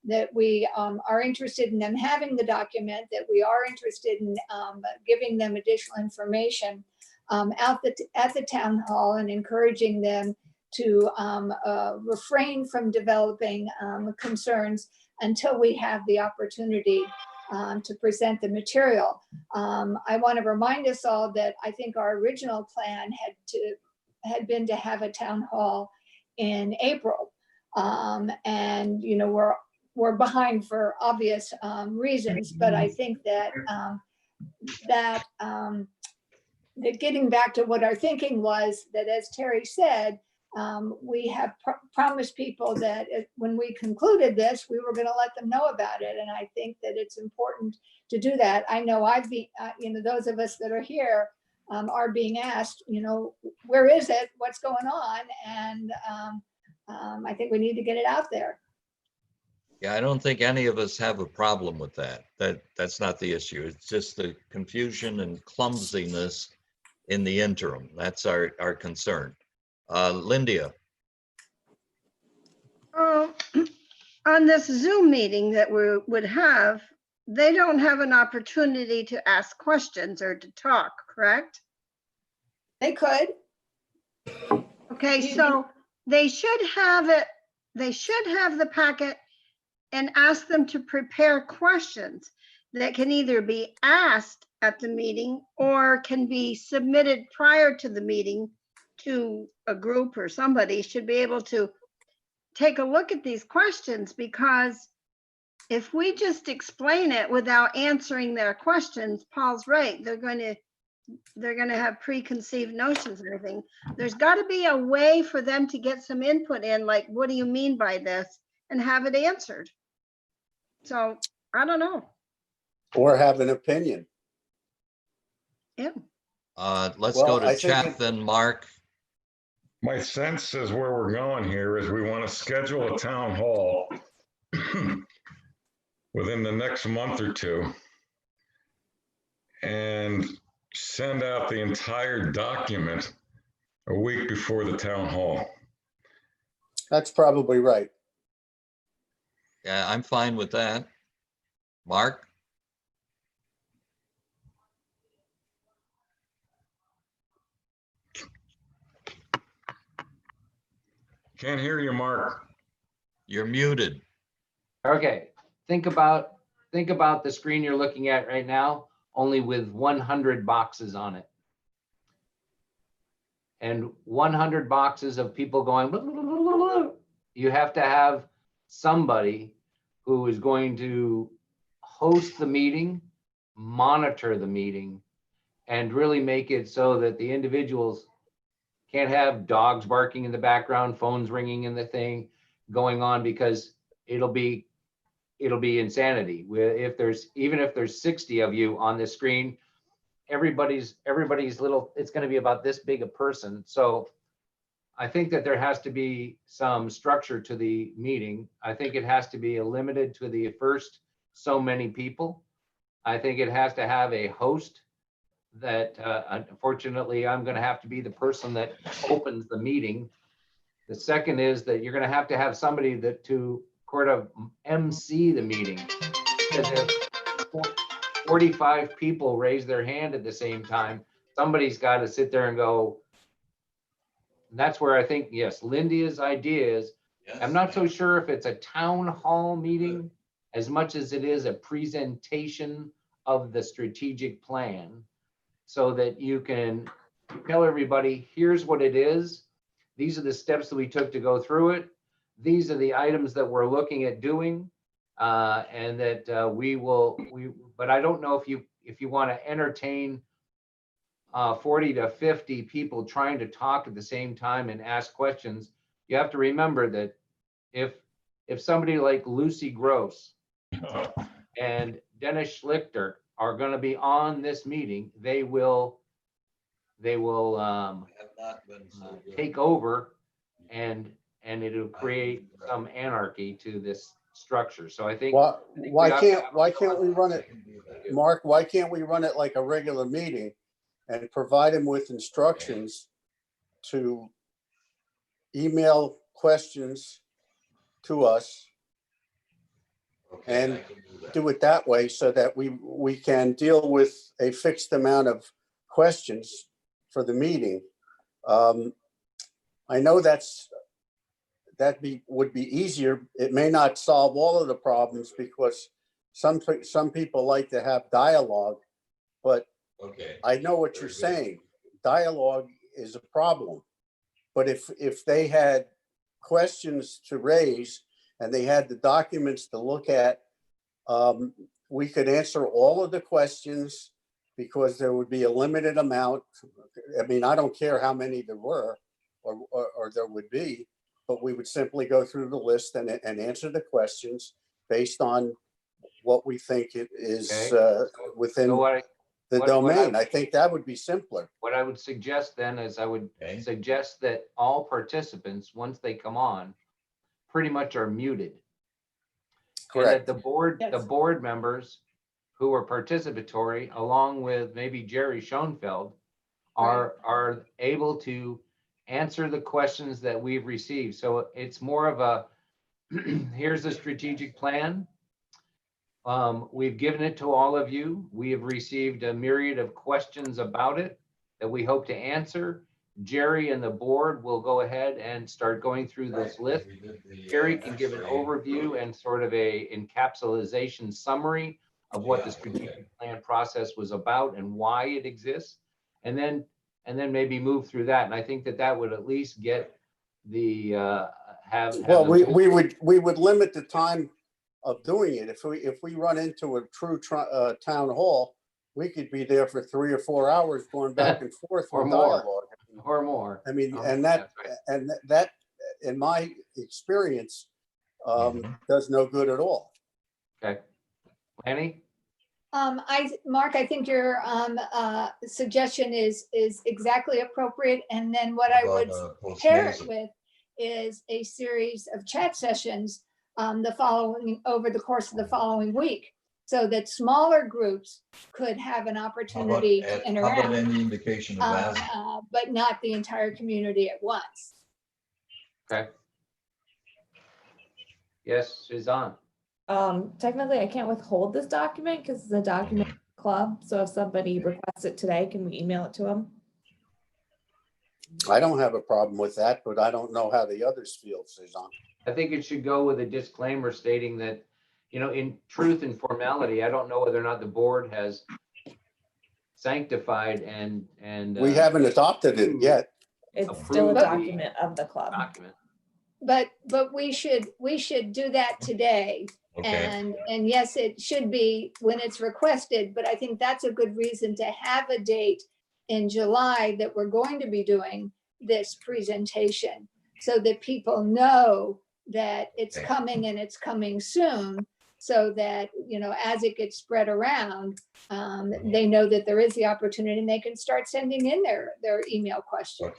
that we are interested in them having the document, that we are interested in giving them additional information at the town hall, and encouraging them to refrain from developing concerns until we have the opportunity to present the material. I want to remind us all that I think our original plan had been to have a town hall in April. And you know, we're behind for obvious reasons, but I think that that getting back to what our thinking was, that as Terry said, we have promised people that when we concluded this, we were going to let them know about it. And I think that it's important to do that. I know you know, those of us that are here are being asked, you know, where is it? What's going on? And I think we need to get it out there. Yeah, I don't think any of us have a problem with that. That's not the issue. It's just the confusion and clumsiness in the interim. That's our concern. Lindia, Oh, on this Zoom meeting that we would have, they don't have an opportunity to ask questions or to talk, correct? They could. Okay, You- so they should have it, they should have the packet and ask them to prepare questions that can either be asked at the meeting or can be submitted prior to the meeting to a group, or somebody should be able to take a look at these questions, because if we just explain it without answering their questions, Paul's right, they're going to have preconceived notions and everything. There's got to be a way for them to get some input in, like, what do you mean by this? And have it answered. So I don't know. Or have an opinion. Yeah. let's Well, go to I think chat it- then, Mark. My sense is where we're going here is we want to schedule a town hall within the next month or two and send out the entire document a week before the town hall. That's probably right. Yeah, I'm fine with that. Mark? Can't hear you, Mark. You're muted. Okay, think about the screen you're looking at right now, only with 100 boxes on it. And 100 boxes of people going, blah, blah, blah, blah, blah. You have to have somebody who is going to host the meeting, monitor the meeting, and really make it so that the individuals can't have dogs barking in the background, phones ringing in the thing going on, because it'll be insanity. Even if there's 60 of you on this screen, everybody's little, it's going to be about this big a person. So I think that there has to be some structure to the meeting. I think it has to be limited to the first so many people. I think it has to have a host that unfortunately I'm going to have to be the person that opens the meeting. The second is that you're going to have somebody that to sort of MC the meeting. Because if 45 people raise their hand at the same time, somebody's got to sit there and go. That's where I think, yes, Lindia's idea is, I'm not so sure if it's a town hall meeting as much as it is a presentation of the strategic plan, so that you can tell everybody, here's what it is. These are the steps that we took to go through it. These are the items that we're looking at doing. And that but I don't know if you want to entertain 40 to 50 people trying to talk at the same time and ask questions. You have to remember that if somebody like Lucy Gross and Dennis Schlichter are going to be on this meeting, they will take over, and it'll create some anarchy to this structure. So I think. Why can't we run it, Mark, why can't we run it like a regular meeting and provide them with instructions to email questions to us and do it that way, so that we can deal with a fixed amount of questions for the meeting. I know would be easier. It may not solve all of the problems, because some people like to have dialogue, but I know what you're saying. Dialogue is a problem. But if they had questions to raise and they had the documents to look at, we could answer all of the questions, because there would be a limited amount. I mean, I don't care how many there were or there would be, but we would simply go through the list and answer the questions based on what we think it is within the domain. I think that would be simpler. What I would suggest then is I would suggest that all participants, once they come on, pretty much are muted. And that Correct. the Yes. board members who were participatory, along with maybe Jerry Schoenfeld, are able to answer the questions that we've received. So it's more of a, here's the strategic plan. We've given it to all of you. We have received a myriad of questions about it that we hope to answer. Jerry and the board will go ahead and start going through this list. Jerry can give an overview and sort of a encapsulation summary of what the strategic plan process was about and why it exists. And then maybe move through that. And I think that that would at least get the, Well, the we would limit the time of doing it. If we run into a true town hall, we could be there for 3 or 4 hours going back and forth Or with more. dialogue. or more. I mean, Oh, and that's right. that, in my experience, does no good at all. Okay. Lanny? Mark, I think your suggestion is exactly appropriate. And then what I would pair it with is a series of chat sessions over the course of the following week, so that smaller groups could have an opportunity to interact, Any indication of that? but not the entire community at once. Okay. Yes, Suzanne. Technically, I can't withhold this document because it's a document club. So if somebody requests it today, can we email it to them? I don't have a problem with that, but I don't know how the others feel, Suzanne. I think it should go with a disclaimer stating that, in truth and formality, I don't know whether or not the board has sanctified and We haven't adopted it yet. It's still a Approve the document of the club. document. But we should do that today. And yes, it should be when it's requested, but I think that's a good reason to have a date in July that we're going to be doing this presentation, so that people know that it's coming and it's coming soon, so that, as it gets spread around, they know that there is the opportunity and they can start sending in their email questions.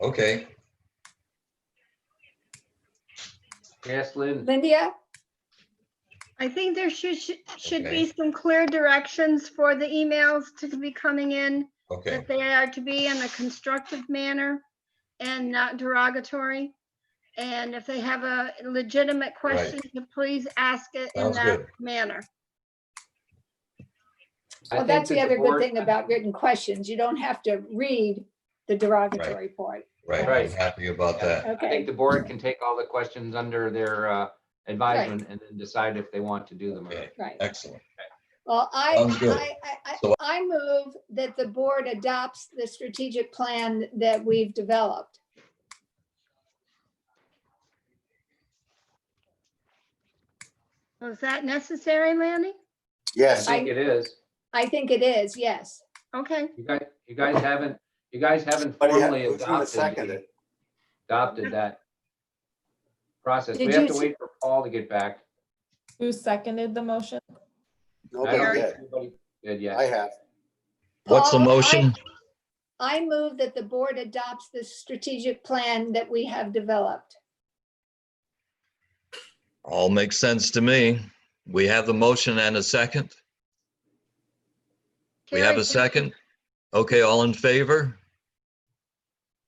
Okay. Yes, Lynn? Lindia? I think there should be some clear directions for the emails to be coming in, that they are to be in a constructive manner and not derogatory. And if they have a legitimate question, to please ask it in that manner. I Well, think that's that the other good board- thing about written questions. You don't have to read the derogatory part. Right. Happy about that. I think Okay, the board can take all the questions under their advisement and then decide if they want to do them or not. right. Excellent. Well, Sounds good. I move that the board adopts the strategic plan that we've developed. Was that necessary, Lanny? I Yes. think it is. I think it is, yes. Okay. You guys haven't But yeah, formally who's gonna second it? adopted that process. Did We have you to s- wait for Paul to get back. Who seconded the motion? I Nobody don't think did. anybody did yet. I have. What's the Paul, motion? I move that the board adopts the strategic plan that we have developed. All makes sense to me. We have the motion and a second. We have Carrie, a second. Okay, all in favor?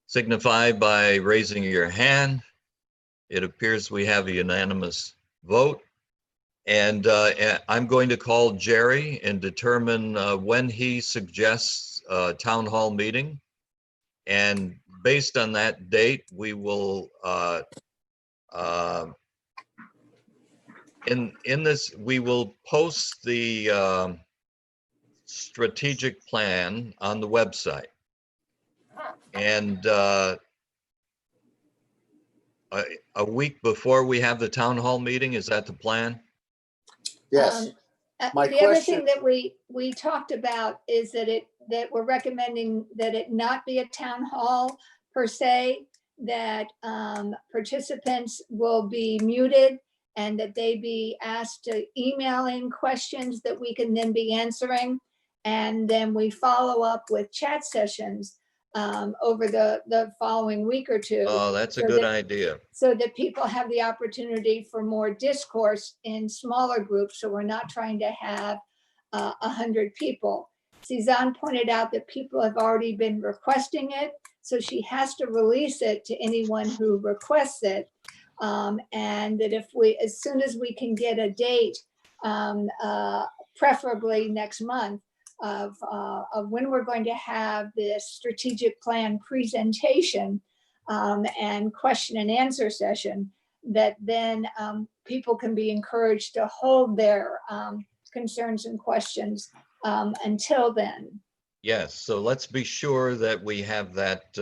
Signify by raising your hand. It appears we have a unanimous vote. And I'm going to call Jerry and determine when he suggests a town hall meeting. And based on that date, we will, in this, we will post the strategic plan on the website. And a week before we have the town hall meeting, is that the plan? Yes. My The other question- thing that we talked about is that we're recommending that it not be a town hall per se, that participants will be muted and that they be asked to email in questions that we can then be answering. And then we follow up with chat sessions over the following week or two. Oh, that's a so good that- idea. So that people have the opportunity for more discourse in smaller groups. So we're not trying to have 100 people. Suzanne pointed out that people have already been requesting it. So she has to release it to anyone who requests it. And that as soon as we can get a date, preferably next month, of when we're going to have this strategic plan presentation and question and answer session, that then people can be encouraged to hold their concerns and questions until then. Yes, so let's be sure that we have that,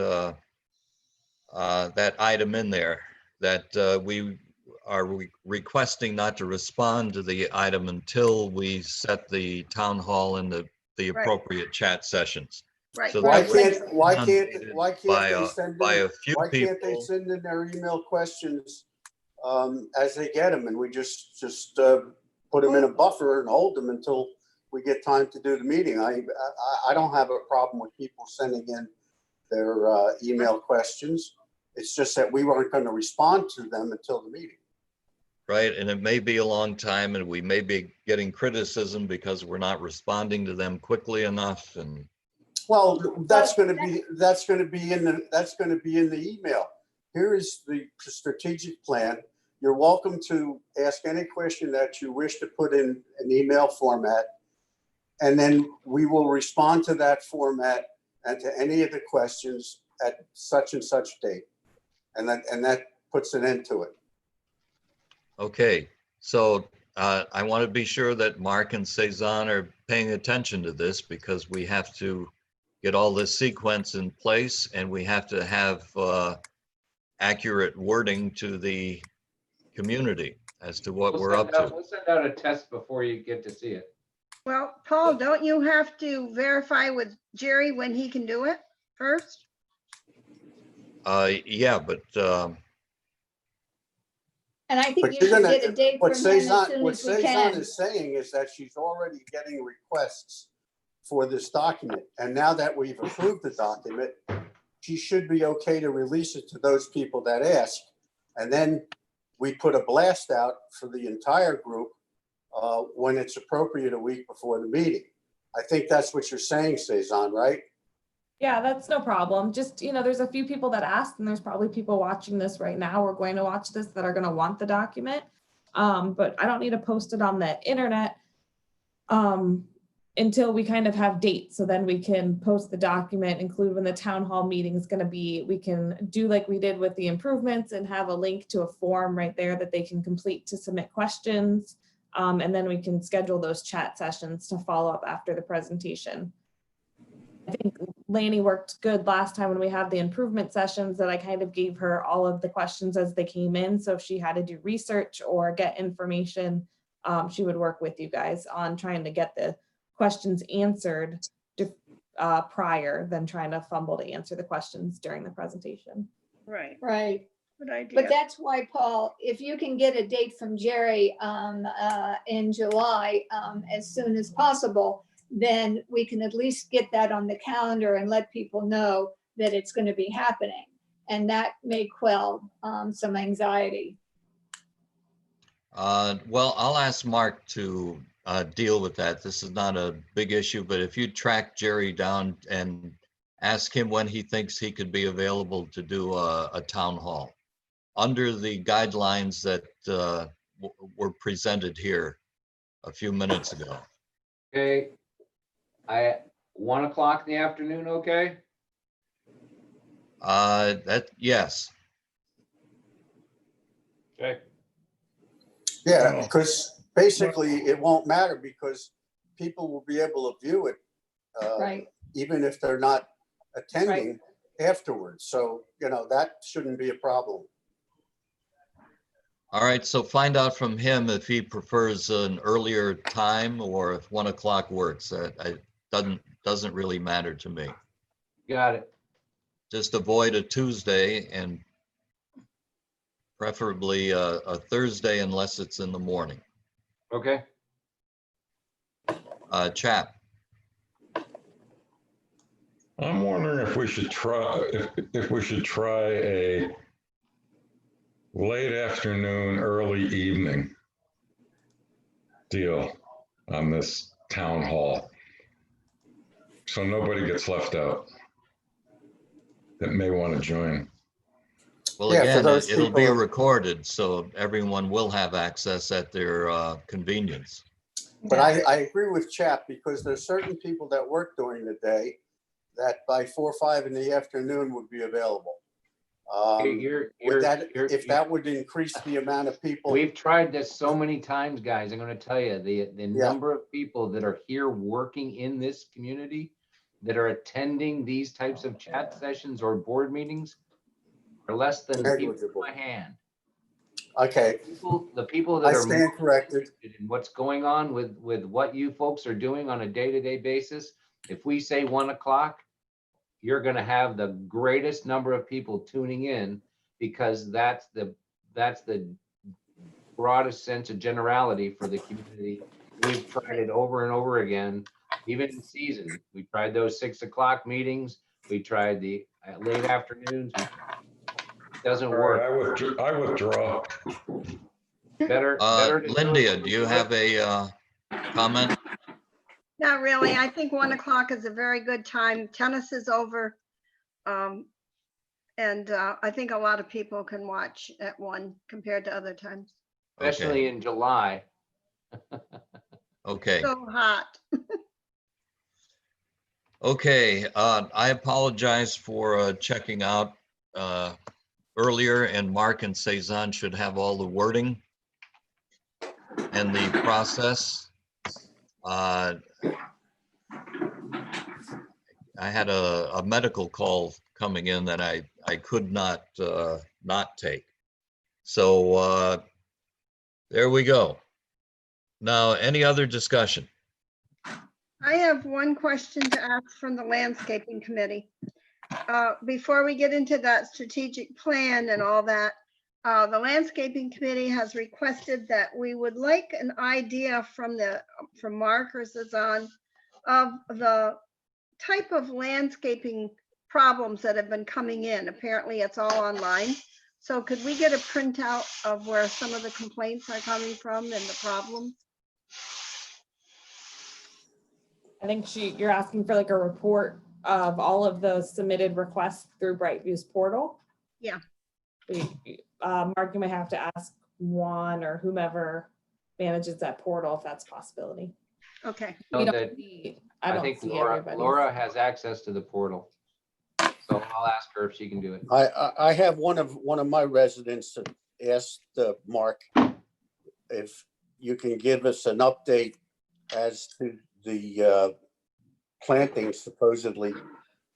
that item in there, that we are requesting not to respond to the item until we set the town hall and the Right. appropriate chat sessions. Right. So Why that way can't, why can't, inundated why can't by they a- send by in, a few why can't they people. send in their email questions as they get them, and we just put them in a buffer and hold them until we get time to do the meeting. I don't have a problem with people sending in their email questions. It's just that we weren't going to respond to them until the meeting. Right, and it may be a long time and we may be getting criticism because we're not responding to them quickly enough and. Well, that's going to be in the email. Here is the strategic plan. You're welcome to ask any question that you wish to put in an email format. And then we will respond to that format and to any of the questions at such and such date. And that puts an end to it. Okay, so I want to be sure that Mark and Cezanne are paying attention to this because we have to get all this sequence in place and we have to have accurate wording to the community as to what we're up to. We'll send out a test before you get to see it. Well, Paul, don't you have to verify with Jerry when he can do it first? Yeah, but And I think But you you're should gonna- get a date What from him as Cezanne, soon what as we Cezanne can. is saying is that she's already getting requests for this document. And now that we've approved the document, she should be okay to release it to those people that ask. And then we put a blast out for the entire group when it's appropriate a week before the meeting. I think that's what you're saying, Cezanne, right? Yeah, that's no problem. Just, there's a few people that asked, and there's probably people watching this right now or going to watch this that are going to want the document. But I don't need to post it on the internet until we kind of have dates. So then we can post the document, include when the town hall meeting is going to be. We can do like we did with the improvements and have a link to a form right there that they can complete to submit questions. And then we can schedule those chat sessions to follow up after the presentation. I think Laney worked good last time when we had the improvement sessions that I kind of gave her all of the questions as they came in. So if she had to do research or get information, she would work with you guys on trying to get the questions answered prior than trying to fumble to answer the questions during the presentation. Right. Right. Good idea. But that's why, Paul, if you can get a date from Jerry in July as soon as possible, then we can at least get that on the calendar and let people know that it's going to be happening. And that may quell some anxiety. Well, I'll ask Mark to deal with that. This is not a big issue, but if you track Jerry down and ask him when he thinks he could be available to do a town hall under the guidelines that were presented here a few minutes ago. Okay. 1 o'clock in the afternoon, okay? Yes. Okay. Yeah, because basically it won't matter because people will be able to view it Right. even if they're not attending afterwards. So, that shouldn't be a problem. All right, so find out from him if he prefers an earlier time or if 1 o'clock works. It doesn't really matter to me. Got it. Just avoid a Tuesday and preferably a Thursday unless it's in the morning. Okay. Chap, I'm wondering if we should try, if we should try a late afternoon, early evening deal on this town hall. So nobody gets left out that may want to join. Well, Yeah, for again, those it'll be people- recorded, so everyone will have access at their convenience. But I agree with Chap, because there's certain people that work during the day that by 4 or 5 in the afternoon would be available. Would that, if that would increase the amount of people? We've tried this so many times, guys. I'm gonna tell you, the number of people that are here working in this community that are attending these types of chat sessions or board meetings are less than people in Negligible. my hand. Okay, The people I that are stand more corrected. interested in what's going on with what you folks are doing on a day-to-day basis, if we say 1 o'clock, you're gonna have the greatest number of people tuning in, because that's the broadest sense of generality for the community. We've tried it over and over again, even in season. We tried those 6 o'clock meetings. We tried the late afternoons. It doesn't All right, work. I withdraw. Better to do it Linda, when do we you do it. have a comment? Not really. I think 1 o'clock is a very good time. Tennis is over. And I think a lot of people can watch at 1 compared to other times. Especially in July. Okay. So hot. Okay, I apologize for checking out earlier, and Mark and Cezanne should have all the wording and the process. I had a medical call coming in that I could not take. So there we go. Now, any other discussion? I have one question to ask from the landscaping committee. Before we get into that strategic plan and all that, the landscaping committee has requested that we would like an idea from Mark or Cezanne of the type of landscaping problems that have been coming in. Apparently it's all online. So could we get a printout of where some of the complaints are coming from and the problems? I think you're asking for like a report of all of the submitted requests through Brightview's portal. Yeah. Mark, you may have to ask Juan or whomever manages that portal if that's a possibility. Okay. Know We don't that see- I don't think see Laura everybody's. has access to the portal. So I'll ask her if she can do it. I have one of my residents that asked Mark if you can give us an update as to the planting supposedly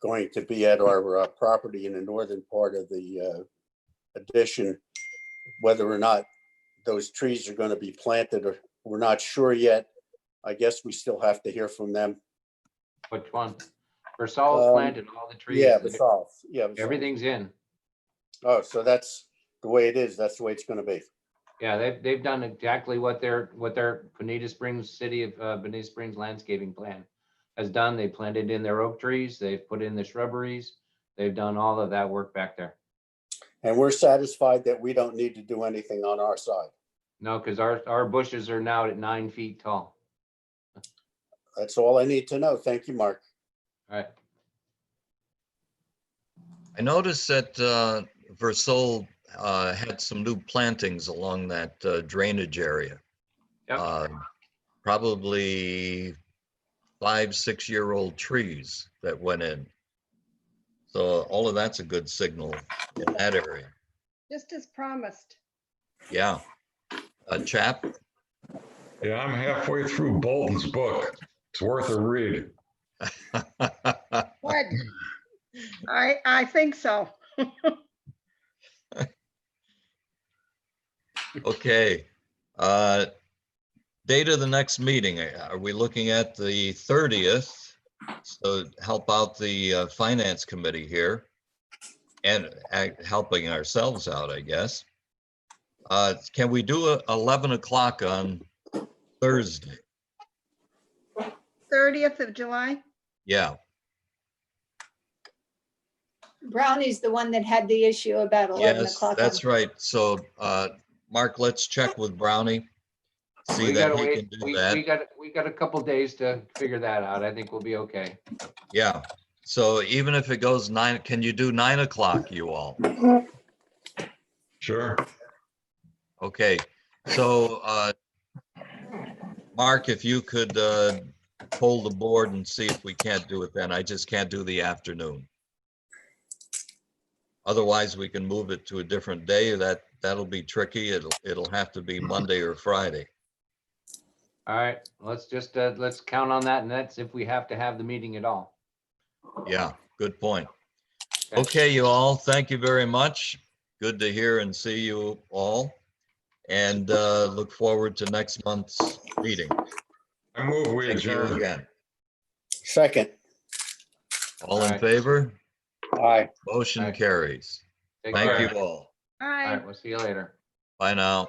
going to be at our property in the northern part of the addition, whether or not those trees are going to be planted, or we're not sure yet. I guess we still have to hear from them. Which one? Versal's planted all the trees. Yeah, Basal. Yeah. Basal. Everything's in. Oh, so that's the way it is. That's the way it's going to be. Yeah, they've done exactly what their Bonita Springs City of Bonita Springs landscaping plan has done. They planted in their oak trees. They've put in the shrubberies. They've done all of that work back there. And we're satisfied that we don't need to do anything on our side. No, because our bushes are now at 9 feet tall. That's all I need to know. Thank you, Mark. All right. I noticed that Versol had some new plantings along that drainage area. Yep. Probably 5-6-year-old trees that went in. So all of that's a good signal in that area. Just as promised. Yeah. Chap? Yeah, I'm halfway through Bolton's book. It's worth a read. What? I think so. Okay. Date of the next meeting, are we looking at the 30th? So help out the finance committee here and helping ourselves out, I guess. Can we do 11 o'clock on Thursday? 30th of July? Yeah. Brownie's the one that had the issue about 11 Yes, o'clock. that's right. So, Mark, let's check with Brownie. See We that gotta he wait. can do We that. got a couple days to figure that out. I think we'll be okay. Yeah. So even if it goes 9, can you do 9 o'clock, you all? Sure. Okay. So, Mark, if you could poll the board and see if we can't do it then. I just can't do the afternoon. Otherwise, we can move it to a different day. That'll be tricky. It'll have to be Monday or Friday. All right, let's just, let's count on that, and that's if we have to have the meeting at all. Yeah, good point. Okay. Okay, you all, thank you very much. Good to hear and see you all. And look forward to next month's meeting. I move we Thank you adjourn. again. Second. All in Aye. favor? Aye. Motion Aye. carries. Take Thank care. you all. All All right. right, we'll see you later. Bye now.